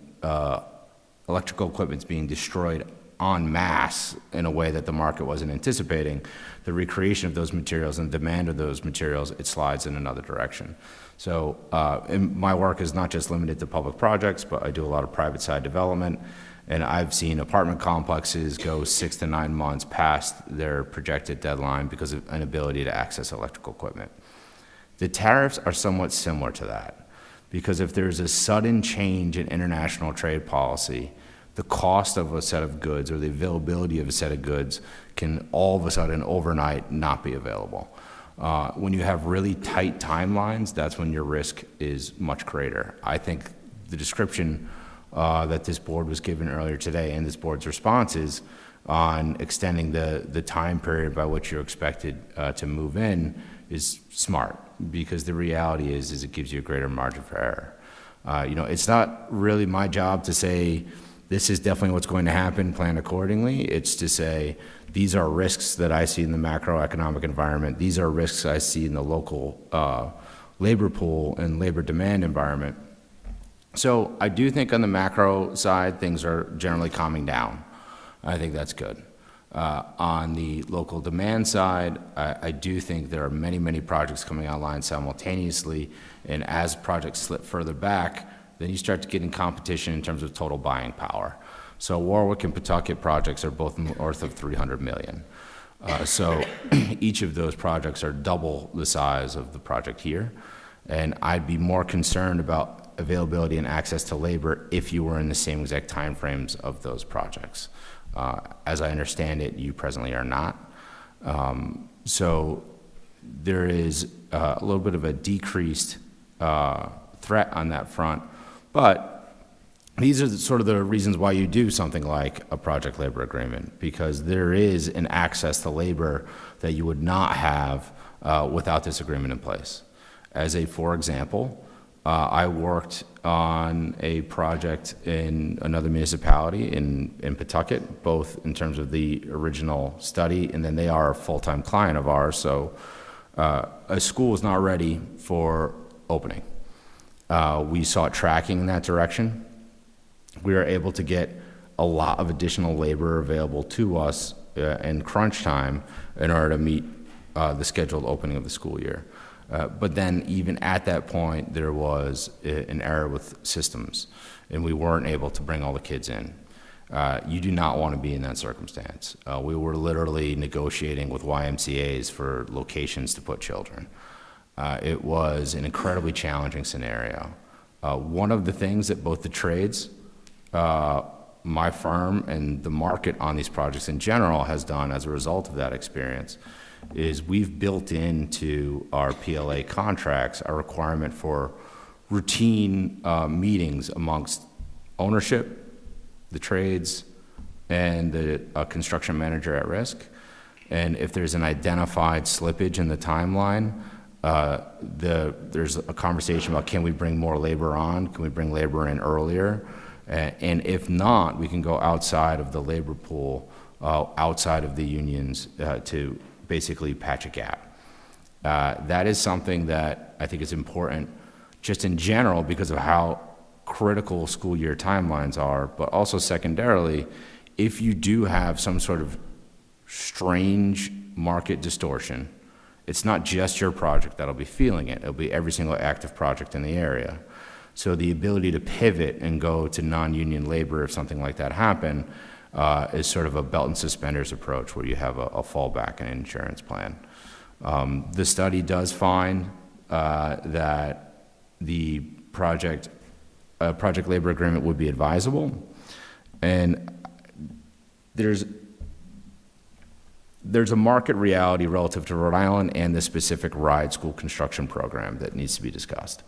electrical equipment's being destroyed en masse in a way that the market wasn't anticipating, the recreation of those materials and demand of those materials, it slides in another direction. So and my work is not just limited to public projects, but I do a lot of private side development, and I've seen apartment complexes go 6 to 9 months past their projected deadline because of inability to access electrical equipment. The tariffs are somewhat similar to that, because if there's a sudden change in international trade policy, the cost of a set of goods or the availability of a set of goods can all of a sudden overnight not be available. When you have really tight timelines, that's when your risk is much greater. I think the description that this board was given earlier today and this board's responses on extending the time period by which you're expected to move in is smart, because the reality is it gives you a greater margin for error. It's not really my job to say, this is definitely what's going to happen, plan accordingly. It's to say, these are risks that I see in the macroeconomic environment. These are risks I see in the local labor pool and labor demand environment. So I do think on the macro side, things are generally calming down. I think that's good. On the local demand side, I do think there are many, many projects coming online simultaneously, and as projects slip further back, then you start to get in competition in terms of total buying power. So Warwick and Pawtucket projects are both north of $300 million. So each of those projects are double the size of the project here. And I'd be more concerned about availability and access to labor if you were in the same exact timeframes of those projects. As I understand it, you presently are not. So there is a little bit of a decreased threat on that front. But these are sort of the reasons why you do something like a project labor agreement, because there is an access to labor that you would not have without this agreement in place. For example, I worked on a project in another municipality in Pawtucket, both in terms of the original study, and then they are a full-time client of ours. So a school is not ready for opening. We saw tracking in that direction. We were able to get a lot of additional labor available to us in crunch time in order to meet the scheduled opening of the school year. But then even at that point, there was an error with systems, and we weren't able to bring all the kids in. You do not want to be in that circumstance. We were literally negotiating with YMCAs for locations to put children. It was an incredibly challenging scenario. One of the things that both the trades, my firm and the market on these projects in general has done as a result of that experience is we've built into our PLA contracts a requirement for routine meetings amongst ownership, the trades, and the construction manager at risk. And if there's an identified slippage in the timeline, there's a conversation about, can we bring more labor on? Can we bring labor in earlier? And if not, we can go outside of the labor pool, outside of the unions to basically patch a gap. That is something that I think is important just in general because of how critical school year timelines are, but also secondarily, if you do have some sort of strange market distortion, it's not just your project that'll be feeling it. It'll be every single active project in the area. So the ability to pivot and go to non-union labor if something like that happened is sort of a belt and suspenders approach where you have a fallback and insurance plan. The study does find that the project labor agreement would be advisable, and there's a market reality relative to Rhode Island and the specific RIDE school construction program that needs to be discussed.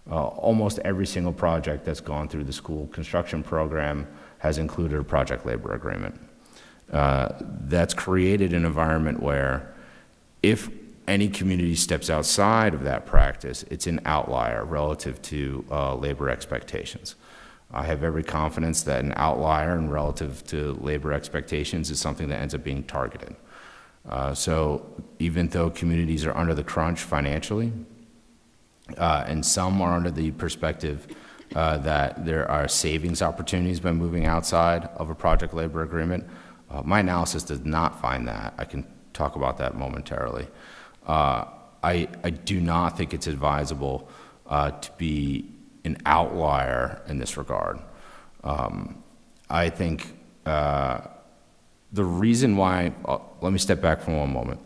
Almost every single project that's gone through the school construction program has included a project labor agreement. That's created an environment where if any community steps outside of that practice, it's an outlier relative to labor expectations. I have every confidence that an outlier and relative to labor expectations is something that ends up being targeted. So even though communities are under the crunch financially, and some are under the perspective that there are savings opportunities by moving outside of a project labor agreement, my analysis does not find that. I can talk about that momentarily. I do not think it's advisable to be an outlier in this regard. I think the reason why, let me step back for one moment.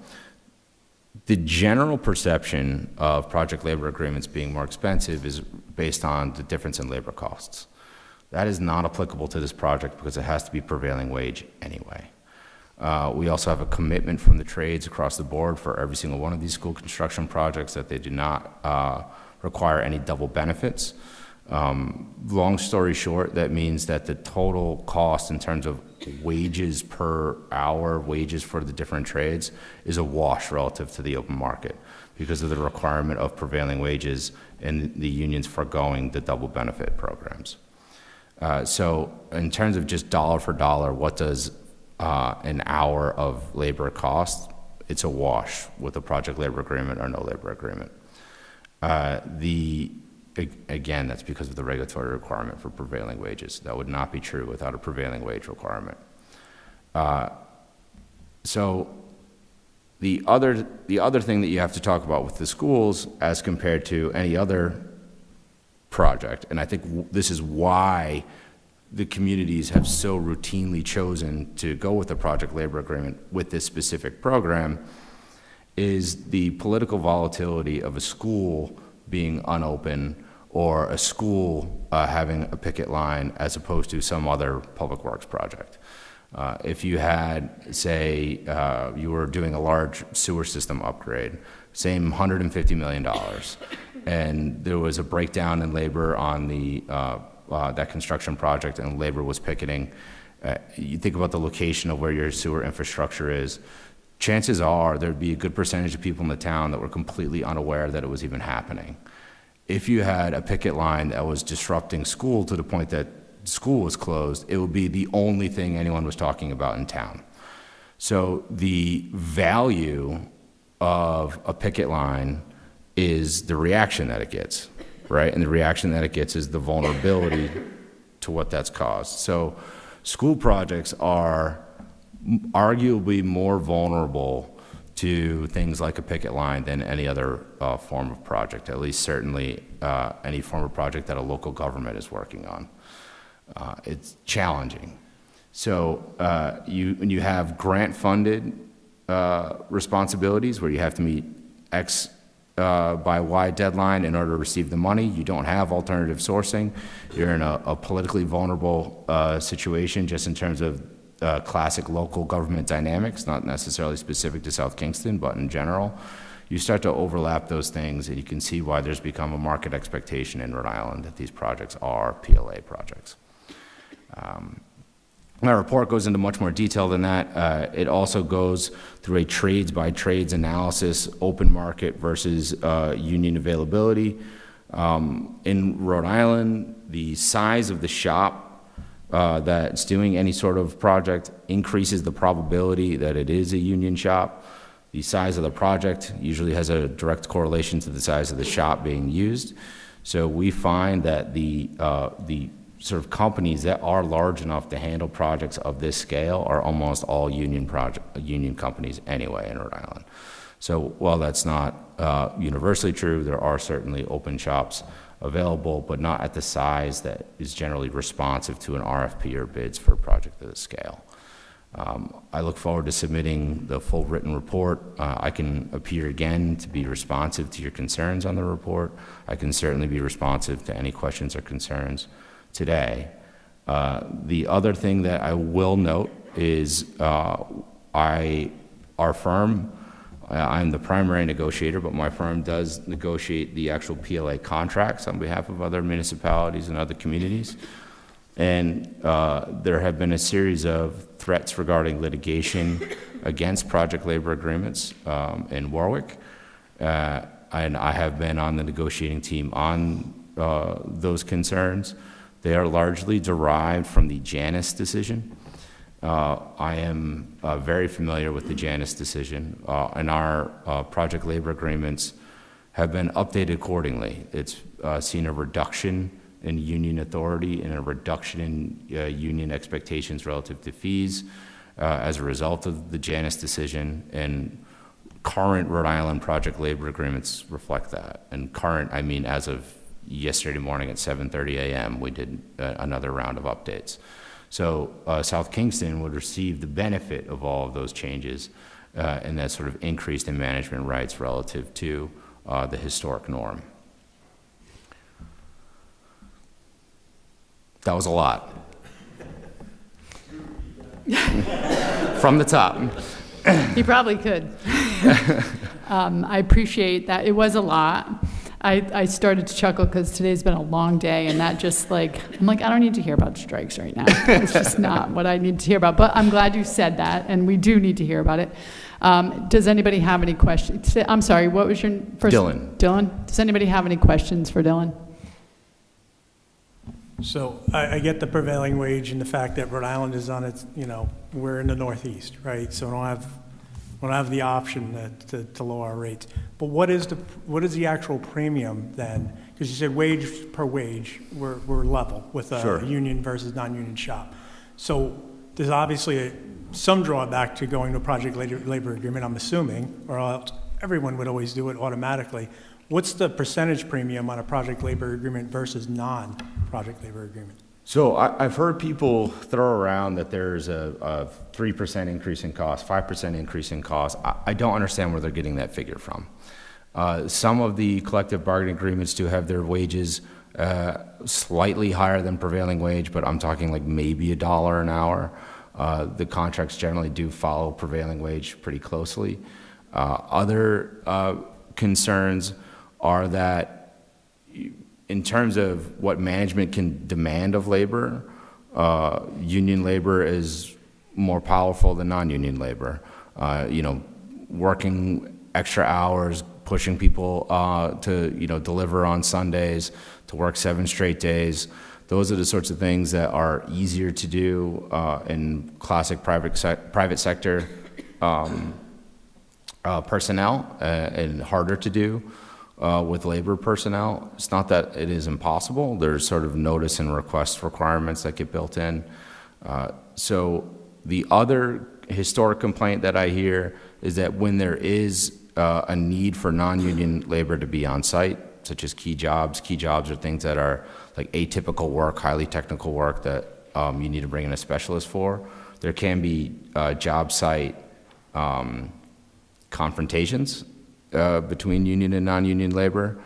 The general perception of project labor agreements being more expensive is based on the difference in labor costs. That is not applicable to this project because it has to be prevailing wage anyway. We also have a commitment from the trades across the board for every single one of these school construction projects that they do not require any double benefits. Long story short, that means that the total cost in terms of wages per hour, wages for the different trades, is a wash relative to the open market because of the requirement of prevailing wages and the unions foregoing the double benefit programs. So in terms of just dollar for dollar, what does an hour of labor cost? It's a wash with a project labor agreement or no labor agreement. Again, that's because of the regulatory requirement for prevailing wages. That would not be true without a prevailing wage requirement. So the other thing that you have to talk about with the schools as compared to any other project, and I think this is why the communities have so routinely chosen to go with a project labor agreement with this specific program, is the political volatility of a school being unopen or a school having a picket line as opposed to some other public works project. If you had, say, you were doing a large sewer system upgrade, same $150 million, and there was a breakdown in labor on the that construction project and labor was picketing, you think about the location of where your sewer infrastructure is, chances are there'd be a good percentage of people in the town that were completely unaware that it was even happening. If you had a picket line that was disrupting school to the point that school was closed, it would be the only thing anyone was talking about in town. So the value of a picket line is the reaction that it gets, right? And the reaction that it gets is the vulnerability to what that's caused. So school projects are arguably more vulnerable to things like a picket line than any other form of project, at least certainly any form of project that a local government is working on. It's challenging. So when you have grant-funded responsibilities where you have to meet X by a wide deadline in order to receive the money. You don't have alternative sourcing. You're in a politically vulnerable situation just in terms of classic local government dynamics, not necessarily specific to South Kingston, but in general. You start to overlap those things, and you can see why there's become a market expectation in Rhode Island that these projects are PLA projects. My report goes into much more detail than that. It also goes through a trades-by-trades analysis, open market versus union availability. In Rhode Island, the size of the shop that's doing any sort of project increases the probability that it is a union shop. The size of the project usually has a direct correlation to the size of the shop being used. So we find that the sort of companies that are large enough to handle projects of this scale are almost all union companies anyway in Rhode Island. So while that's not universally true, there are certainly open shops available, but not at the size that is generally responsive to an RFP or bids for a project of this scale. I look forward to submitting the full written report. I can appear again to be responsive to your concerns on the report. I can certainly be responsive to any questions or concerns today. The other thing that I will note is our firm, I'm the primary negotiator, but my firm does negotiate the actual PLA contracts on behalf of other municipalities and other communities. And there have been a series of threats regarding litigation against project labor agreements in Warwick. And I have been on the negotiating team on those concerns. They are largely derived from the Janus decision. I am very familiar with the Janus decision, and our project labor agreements have been updated accordingly. It's seen a reduction in union authority and a reduction in union expectations relative to fees as a result of the Janus decision, and current Rhode Island project labor agreements reflect that. And current, I mean as of yesterday morning at 7:30 a.m., we did another round of updates. So South Kingston would receive the benefit of all of those changes and that sort of increased in management rights relative to the historic norm. That was a lot. From the top. He probably could. I appreciate that. It was a lot. I started to chuckle because today's been a long day, and that just I'm like, I don't need to hear about strikes right now. It's just not what I need to hear about. But I'm glad you said that, and we do need to hear about it. Does anybody have any questions? I'm sorry, what was your first? Dylan. Dylan? Does anybody have any questions for Dylan? So I get the prevailing wage and the fact that Rhode Island is on its, we're in the Northeast, right? So we don't have the option to lower our rates. But what is the actual premium then? Because you said wage per wage, we're level with a Sure. union versus non-union shop. So there's obviously some drawback to going to a project labor agreement, I'm assuming, or else everyone would always do it automatically. What's the percentage premium on a project labor agreement versus non-project labor agreement? So I've heard people throw around that there's a 3% increase in cost, 5% increase in cost. I don't understand where they're getting that figure from. Some of the collective bargaining agreements do have their wages slightly higher than prevailing wage, but I'm talking like maybe $1 an hour. The contracts generally do follow prevailing wage pretty closely. Other concerns are that in terms of what management can demand of labor, union labor is more powerful than non-union labor. Working extra hours, pushing people to deliver on Sundays, to work 7 straight days. Those are the sorts of things that are easier to do in classic private sector personnel and harder to do with labor personnel. It's not that it is impossible. There's sort of notice and request requirements that get built in. So the other historic complaint that I hear is that when there is a need for non-union labor to be on site, such as key jobs are things that are like atypical work, highly technical work that you need to bring in a specialist for. There can be job site confrontations between union and non-union labor.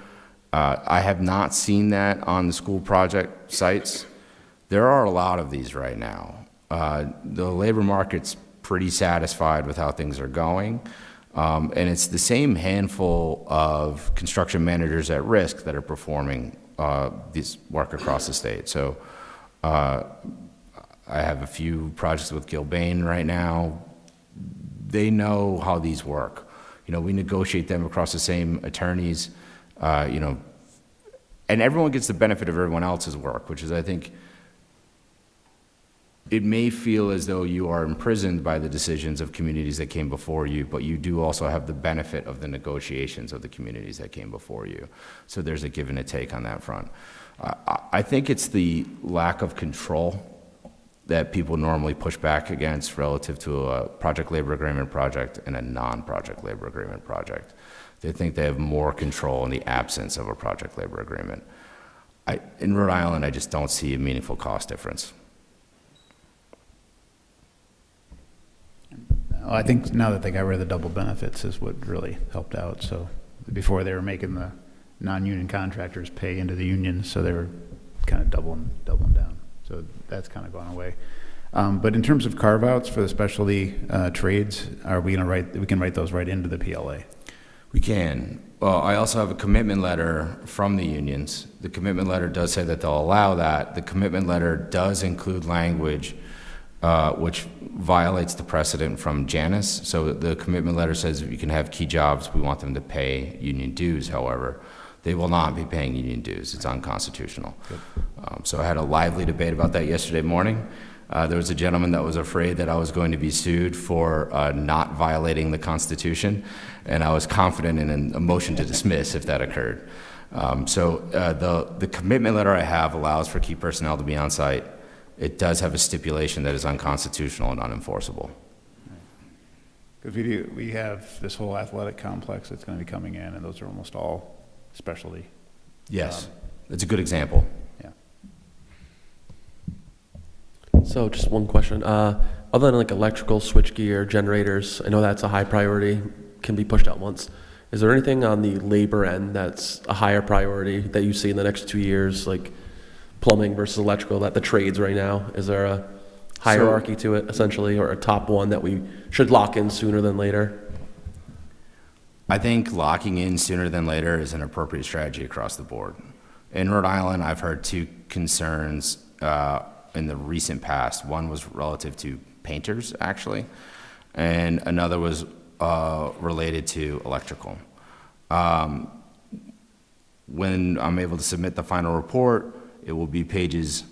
I have not seen that on the school project sites. There are a lot of these right now. The labor market's pretty satisfied with how things are going. And it's the same handful of construction managers at risk that are performing this work across the state. So I have a few projects with Gilbane right now. They know how these work. We negotiate them across the same attorneys, and everyone gets the benefit of everyone else's work, which is, I think, it may feel as though you are imprisoned by the decisions of communities that came before you, but you do also have the benefit of the negotiations of the communities that came before you. So there's a give and a take on that front. I think it's the lack of control that people normally push back against relative to a project labor agreement project and a non-project labor agreement project. They think they have more control in the absence of a project labor agreement. In Rhode Island, I just don't see a meaningful cost difference. I think now that they got rid of the double benefits is what really helped out. So before they were making the non-union contractors pay into the union, so they were kind of doubling down. So that's kind of gone away. But in terms of carve-outs for the specialty trades, are we going to we can write those right into the PLA? We can. Well, I also have a commitment letter from the unions. The commitment letter does say that they'll allow that. The commitment letter does include language which violates the precedent from Janus. So the commitment letter says if you can have key jobs, we want them to pay union dues. However, they will not be paying union dues. It's unconstitutional. So I had a lively debate about that yesterday morning. There was a gentleman that was afraid that I was going to be sued for not violating the Constitution, and I was confident in a motion to dismiss if that occurred. So the commitment letter I have allows for key personnel to be on site. It does have a stipulation that is unconstitutional and unenforceable. Because we have this whole athletic complex that's going to be coming in, and those are almost all specialty. Yes, it's a good example. Yeah. So just one question. Other than like electrical, switchgear, generators, I know that's a high priority, can be pushed out once. Is there anything on the labor end that's a higher priority that you see in the next 2 years, like plumbing versus electrical, that the trades right now? Is there a hierarchy to it, essentially, or a top one that we should lock in sooner than later? I think locking in sooner than later is an appropriate strategy across the board. In Rhode Island, I've heard two concerns in the recent past. One was relative to painters, actually, and another was related to electrical. When I'm able to submit the final report, it will be pages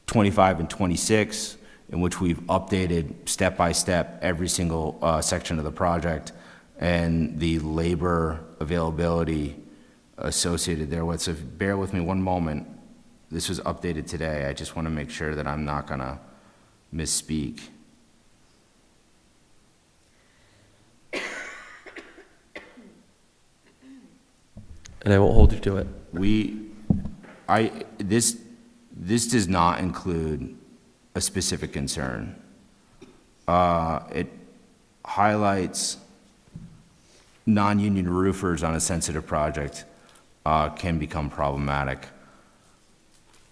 25 and 26, in which we've updated step by step every single section of the project and the labor availability associated therewith. So bear with me one moment. This was updated today. I just want to make sure that I'm not going to misspeak. And I won't hold you to it. This does not include a specific concern. It highlights non-union roofers on a sensitive project can become problematic,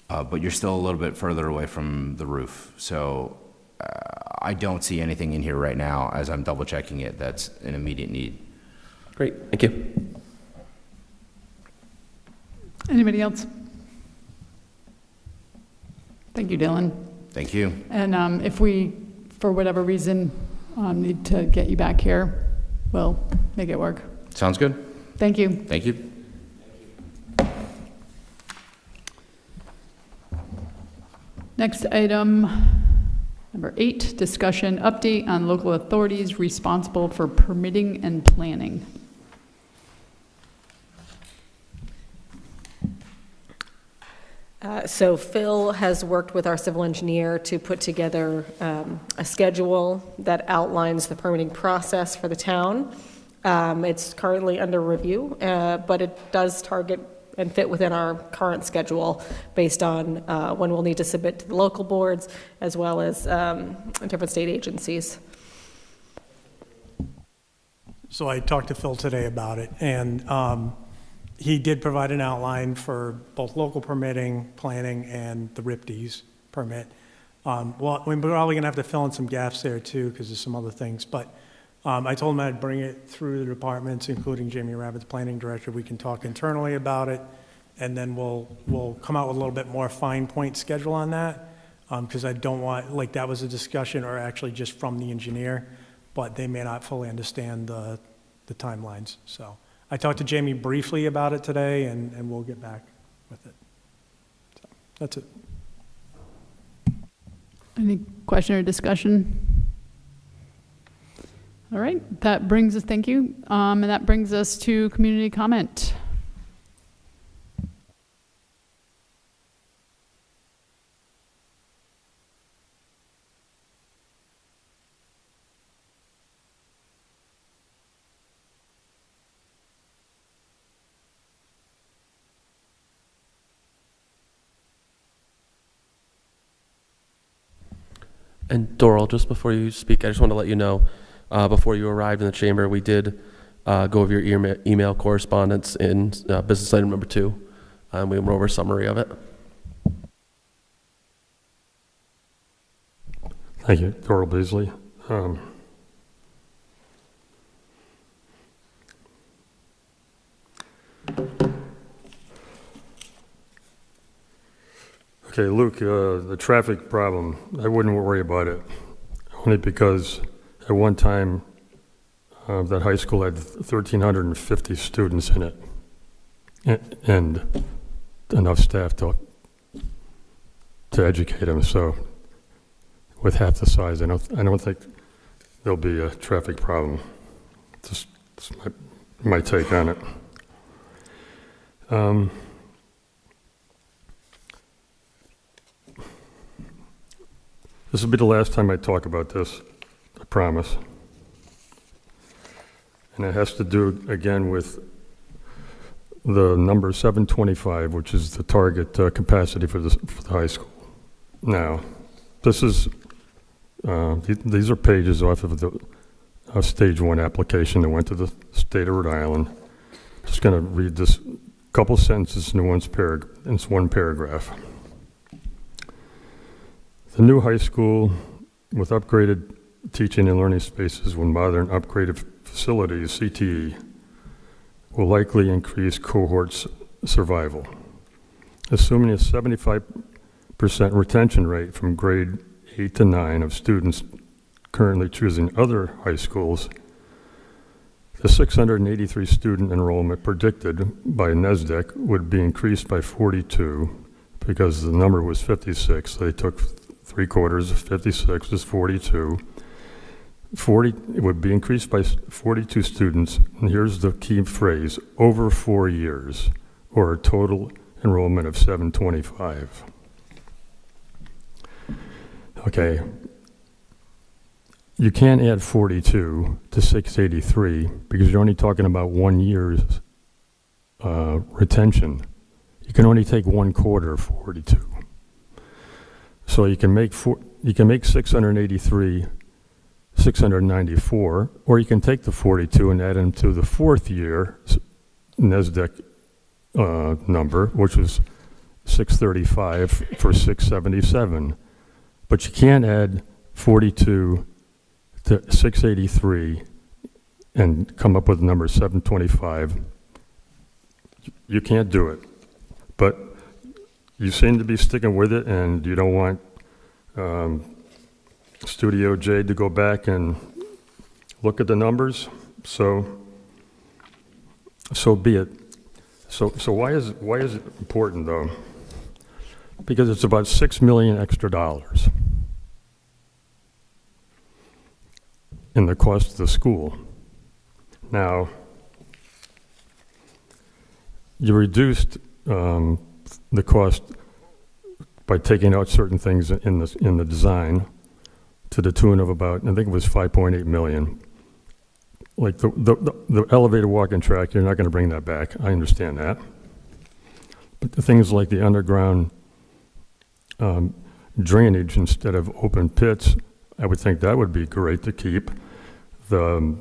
but you're still a little bit further away from the roof. So I don't see anything in here right now, as I'm double checking it, that's an immediate need. Great, thank you. Anybody else? Thank you, Dylan. Thank you. And if we, for whatever reason, need to get you back here, we'll make it work. Sounds good. Thank you. Thank you. Next item, number 8, discussion update on local authorities responsible for permitting and planning. So Phil has worked with our civil engineer to put together a schedule that outlines the permitting process for the town. It's currently under review, but it does target and fit within our current schedule based on when we'll need to submit to the local boards as well as different state agencies. So I talked to Phil today about it, and he did provide an outline for both local permitting, planning, and the RIPD's permit. Well, we're probably going to have to fill in some gaps there too, because there's some other things. But I told him I'd bring it through the departments, including Jamie Rabbit, the planning director. We can talk internally about it, and then we'll come out with a little bit more fine point schedule on that, because I don't want, like, that was a discussion, or actually just from the engineer, but they may not fully understand the timelines. So I talked to Jamie briefly about it today, and we'll get back with it. So that's it. Any question or discussion? All right, that brings us, thank you. And that brings us to community comment. And Doral, just before you speak, I just want to let you know, before you arrived in the chamber, we did go over your email correspondence in business item number 2. We went over a summary of it. Thank you, Doral Beasley. Okay, Luke, the traffic problem, I wouldn't worry about it, only because at one time that high school had 1,350 students in it, and enough staff to educate them. So with half the size, I don't think there'll be a traffic problem. Just my take on it. This will be the last time I talk about this, I promise. And it has to do, again, with the number 725, which is the target capacity for the high school. Now, this is, these are pages off of the stage 1 application that went to the state of Rhode Island. Just going to read this couple sentences in one paragraph. The new high school, with upgraded teaching and learning spaces with modern upgraded facilities, CTE, will likely increase cohorts survival. Assuming a 75% retention rate from grade 8 to 9 of students currently choosing other high schools, the 683 student enrollment predicted by NESDEC would be increased by 42 because the number was 56. They took 3/4 of 56 is 42. 40, it would be increased by 42 students, and here's the key phrase, over 4 years, or a total enrollment of 725. Okay, you can't add 42 to 683 because you're only talking about 1 year's retention. You can only take 1/4 of 42. So you can make 683 694, or you can take the 42 and add them to the 4th year NESDEC number, which was 635 for 677. But you can't add 42 to 683 and come up with the number 725. You can't do it. But you seem to be sticking with it, and you don't want Studio J to go back and look at the numbers, so be it. So why is it important though? Because it's about $6 million extra dollars in the cost of the school. Now, you reduced the cost by taking out certain things in the design to the tune of about, I think it was 5.8 million. Like the elevated walk-in track, you're not going to bring that back. I understand that. But the things like the underground drainage instead of open pits, I would think that would be great to keep. The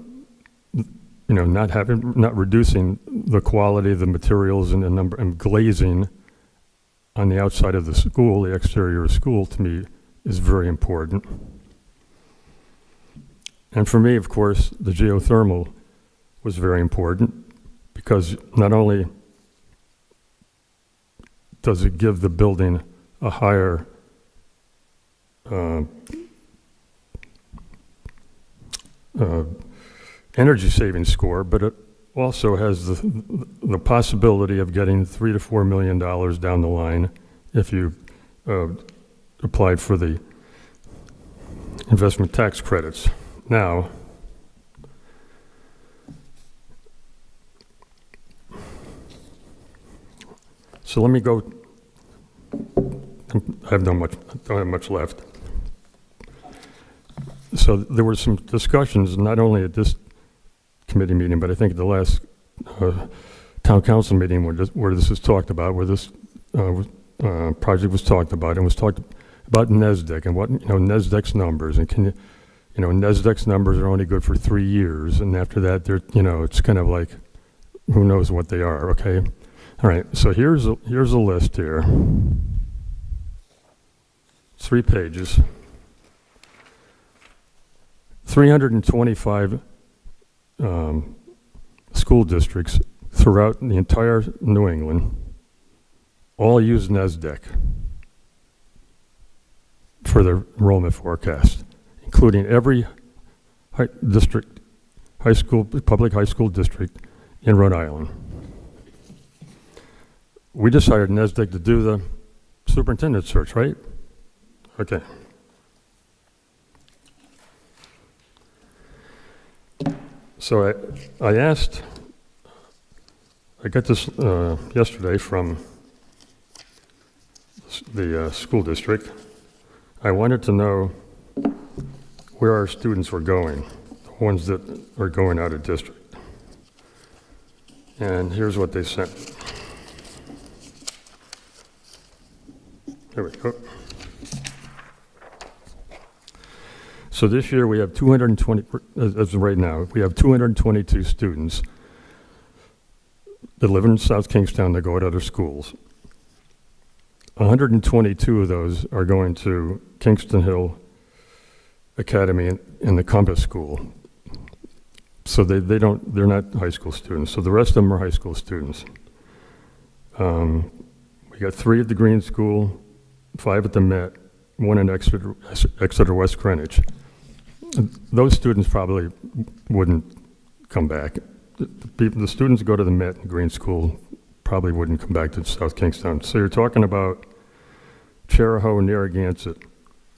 not reducing the quality of the materials and the number, and glazing on the outside of the school, the exterior of school, to me, is very important. And for me, of course, the geothermal was very important, because not only does it give the building a higher energy saving score, but it also has the possibility of getting $3 to $4 million down the line if you applied for the investment tax credits. Now, so let me go. I don't have much left. So there were some discussions, not only at this committee meeting, but I think at the last town council meeting where this was talked about, where this project was talked about, and was talked about NESDEC and what, NESDEC's numbers, and NESDEC's numbers are only good for 3 years, and after that, they're, it's kind of like, who knows what they are, okay? All right, so here's a list here. 3 pages. 325 school districts throughout the entire New England all use NESDEC for their enrollment forecast, including every public high school district in Rhode Island. We just hired NESDEC to do the superintendent search, right? Okay. So I got this yesterday from the school district. I wanted to know where our students were going, the ones that are going out of district. And here's what they sent. There we go. So this year we have 220, as of right now, we have 222 students that live in South Kingstown that go to other schools. 122 of those are going to Kingston Hill Academy and the Compass School. So they're not high school students. So the rest of them are high school students. We got 3 at the Green School, 5 at the Met, 1 in Exeter West Greenwich. Those students probably wouldn't come back. The students who go to the Met and Green School probably wouldn't come back to South Kingstown. So you're talking about Charahoe, Narragansett,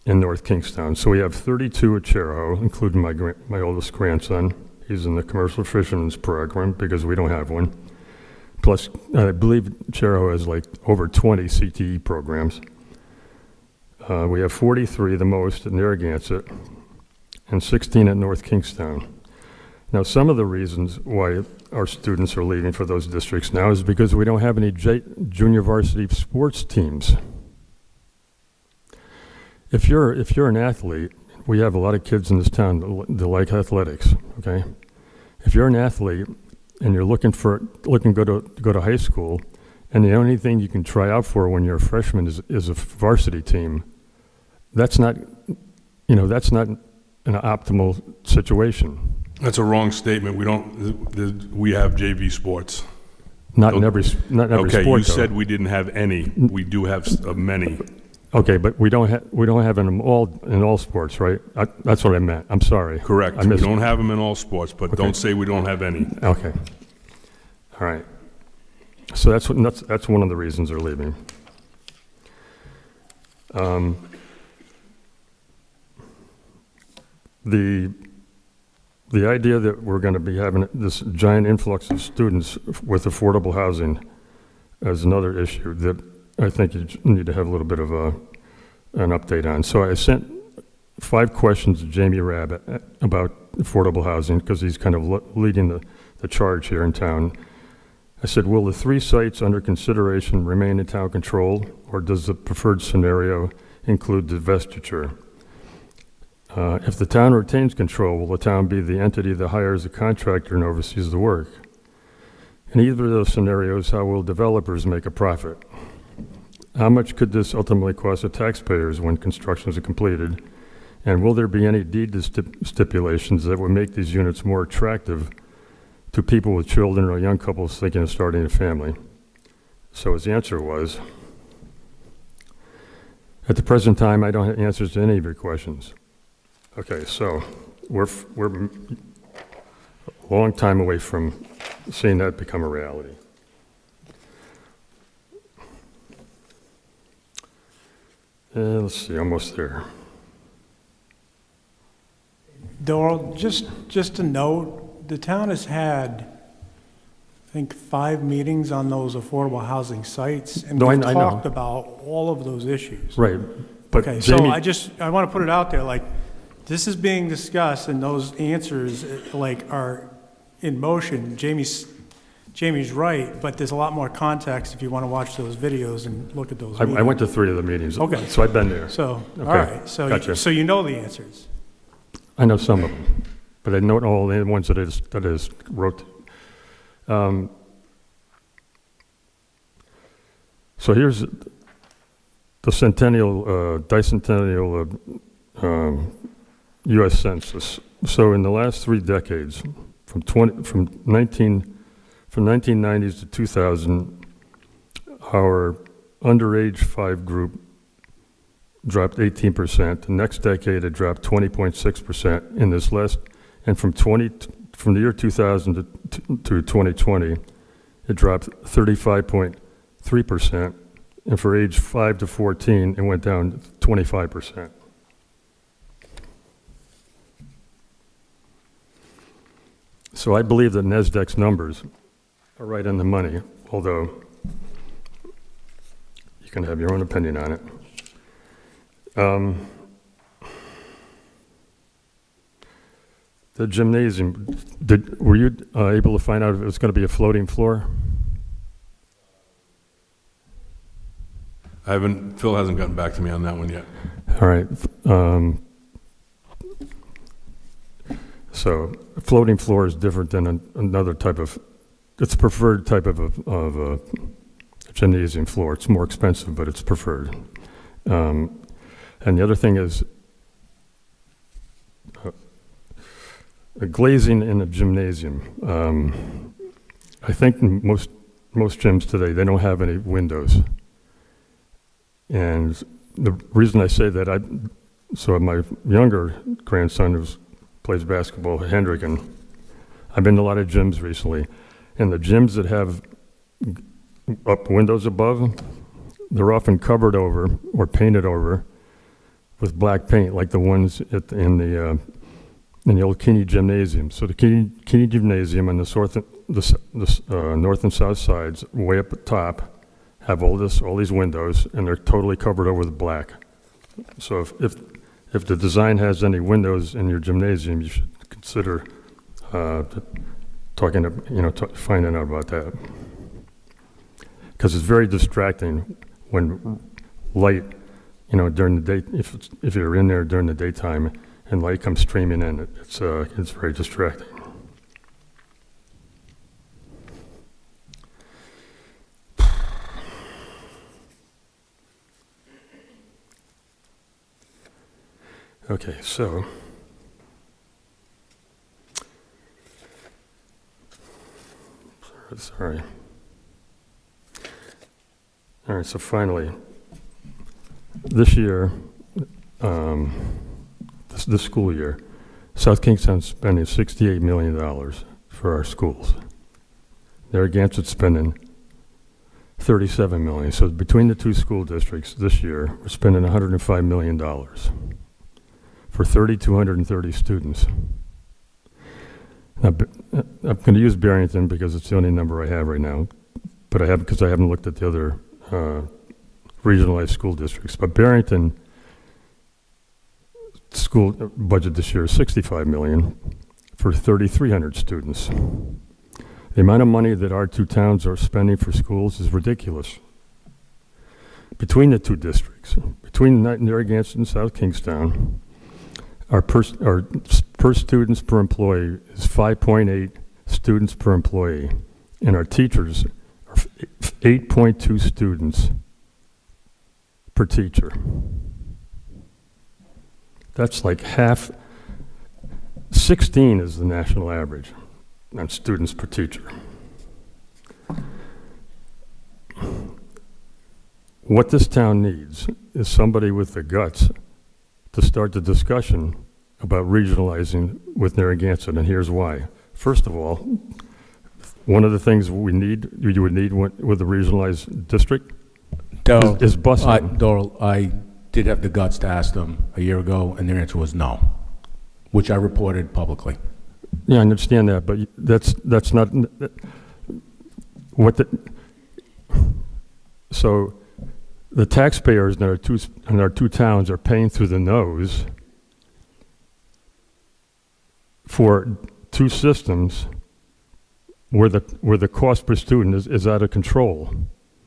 and North Kingstown. So we have 32 at Charahoe, including my oldest grandson. He's in the commercial fisherman's program because we don't have one. Plus, I believe Charahoe has like over 20 CTE programs. We have 43, the most, at Narragansett, and 16 at North Kingstown. Now, some of the reasons why our students are leaving for those districts now is because we don't have any junior varsity sports teams. If you're an athlete, we have a lot of kids in this town that like athletics, okay? If you're an athlete and you're looking to go to high school, and the only thing you can try out for when you're a freshman is a varsity team, that's not an optimal situation. That's a wrong statement. We have JV sports. Not in every sport. Okay, you though. said we didn't have any. We do have many. Okay, but we don't have them in all sports, right? That's what I meant. I'm sorry. Correct. We don't have them in all sports, but Okay. don't say we don't have any. Okay. All right. So that's one of the reasons they're leaving. The idea that we're going to be having this giant influx of students with affordable housing is another issue that I think you need to have a little bit of an update on. So I sent 5 questions to Jamie Rabbit about affordable housing because he's kind of leading the charge here in town. I said, will the 3 sites under consideration remain in town control, or does the preferred scenario include divestiture? If the town retains control, will the town be the entity that hires a contractor and oversees the work? In either of those scenarios, how will developers make a profit? How much could this ultimately cost the taxpayers when construction is completed? And will there be any deed stipulations that would make these units more attractive to people with children or young couples thinking of starting a family? So his answer was, at the present time, I don't have answers to any of your questions. Okay, so we're a long time away from seeing that become a reality. Let's see, almost there. Doral, just to note, the town has had, I think, 5 meetings on those affordable housing sites, and No, we've I know. talked about all of those issues. Right, but Okay, so Jamie, I want to put it out there, like, this is being discussed, and those answers, like, are in motion. Jamie's right, but there's a lot more context if you want to watch those videos and look at those meetings. I went to 3 of the meetings. Okay. So I've been there. So, all Okay, right, so, gotcha. so you know the answers. I know some of them, but I know all the ones that is wrote. So here's the bicentennial U.S. Census. So in the last 3 decades, from 1990s to 2000, our underage 5 group dropped 18%. The next decade, it dropped 20.6%. In this last, and from the year 2000 to 2020, it dropped 35.3%. And for age 5 to 14, it went down 25%. So I believe that NASDAQ's numbers are right on the money, although you can have your own opinion on it. The gymnasium, were you able to find out if it was going to be a floating floor? Phil hasn't gotten back to me on that one yet. All right. So a floating floor is different than another type of, it's a preferred type of a gymnasium floor. It's more expensive, but it's preferred. And the other thing is glazing in a gymnasium. I think most gyms today, they don't have any windows. And the reason I say that, so my younger grandson who plays basketball, Hendrick, and I've been to a lot of gyms recently, and the gyms that have windows above, they're often covered over or painted over with black paint, like the ones in the old Keeney Gymnasium. So the Keeney Gymnasium on the north and south sides, way up at the top, have all these windows, and they're totally covered over with black. So if the design has any windows in your gymnasium, you should consider finding out about that. Because it's very distracting when light, during the day, if you're in there during the daytime and light comes streaming in, it's very distracting. Okay, so sorry. All right, so finally, this year, this school year, South Kingstown's spending $68 million for our schools. Narragansett spending $37 million. So between the 2 school districts this year, we're spending $105 million for 3,230 students. Now, I'm going to use Barrington because it's the only number I have right now, but I haven't looked at the other regionalized school districts. But Barrington school budget this year is $65 million for 3,300 students. The amount of money that our 2 towns are spending for schools is ridiculous. Between the 2 districts, between Narragansett and South Kingstown, our per students per employee is 5.8 students per employee, and our teachers are 8.2 students per teacher. That's like half, 16 is the national average on students per teacher. What this town needs is somebody with the guts to start the discussion about regionalizing with Narragansett, and here's why. First of all, one of the things you would need with a regionalized district is busing. Doral, I did have the guts to ask them a year ago, and their answer was no, which I reported publicly. Yeah, I understand that, but that's not what the. So, the taxpayers in our two towns are paying through the nose for two systems where the cost per student is out of control.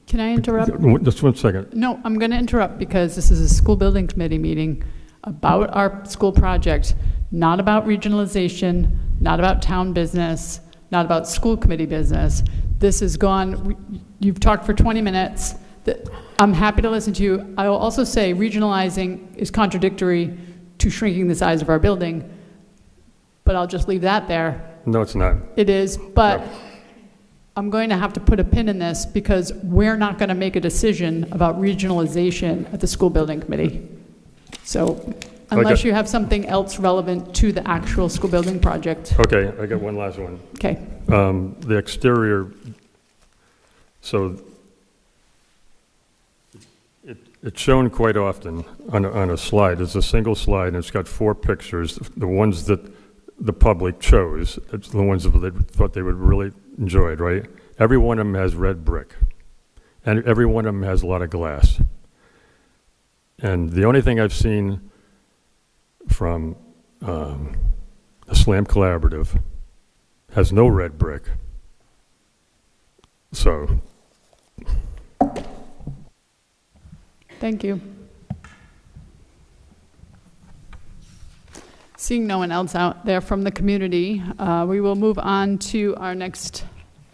Can I interrupt? Just 1 second. No, I'm going to interrupt because this is a school building committee meeting about our school project, not about regionalization, not about town business, not about school committee business. This has gone, you've talked for 20 minutes. I'm happy to listen to you. I will also say regionalizing is contradictory to shrinking the size of our building, but I'll just leave that there. No, it's not. It is, but I'm going to have to put a pin in this because we're not going to make a decision about regionalization at the school building committee. So unless you have something else relevant to the actual school building project. Okay, I got one last one. Okay. The exterior, so it's shown quite often on a slide. It's a single slide, and it's got 4 pictures. The ones that the public chose, it's the ones that they thought they would really enjoy, right? Every one of them has red brick, and every one of them has a lot of glass. And the only thing I've seen from the SLAM Collaborative has no red brick. So. Thank you. Seeing no one else out there from the community, we will move on to our next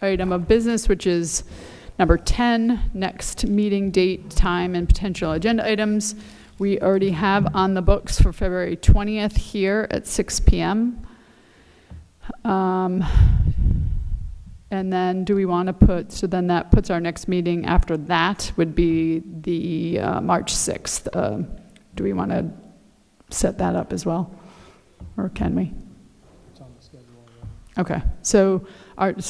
item of business, which is number 10, next meeting date, time, and potential agenda items. We already have on the books for February 20th here at 6 p.m. And then do we want to put, so then that puts our next meeting after that would be the March 6th. Do we want to set that up as well? Or can we? It's on the schedule. Okay, so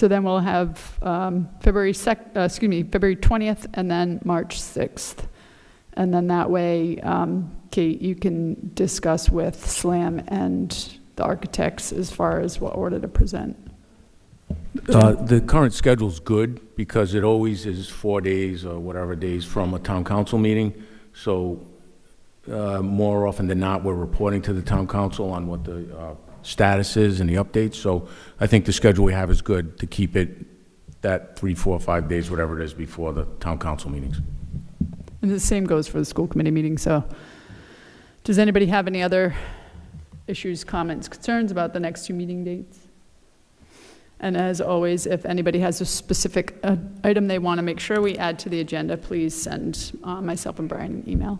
then we'll have February 20th and then March 6th. And then that way, Kate, you can discuss with SLAM and the architects as far as what order to present. The current schedule's good because it always is 4 days or whatever days from a town council meeting. So more often than not, we're reporting to the town council on what the status is and the updates. So I think the schedule we have is good to keep it that 3, 4, 5 days, whatever it is, before the town council meetings. And the same goes for the school committee meeting. So does anybody have any other issues, comments, concerns about the next 2 meeting dates? And as always, if anybody has a specific item they want to make sure we add to the agenda, please send myself and Brian an email.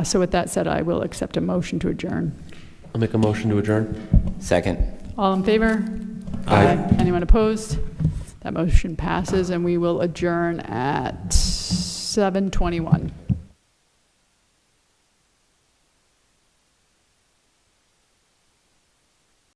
So with that said, I will accept a motion to adjourn. I'll make a motion to adjourn. Second. All in favor? Aye. Anyone opposed? That motion passes, and we will adjourn at 7:21.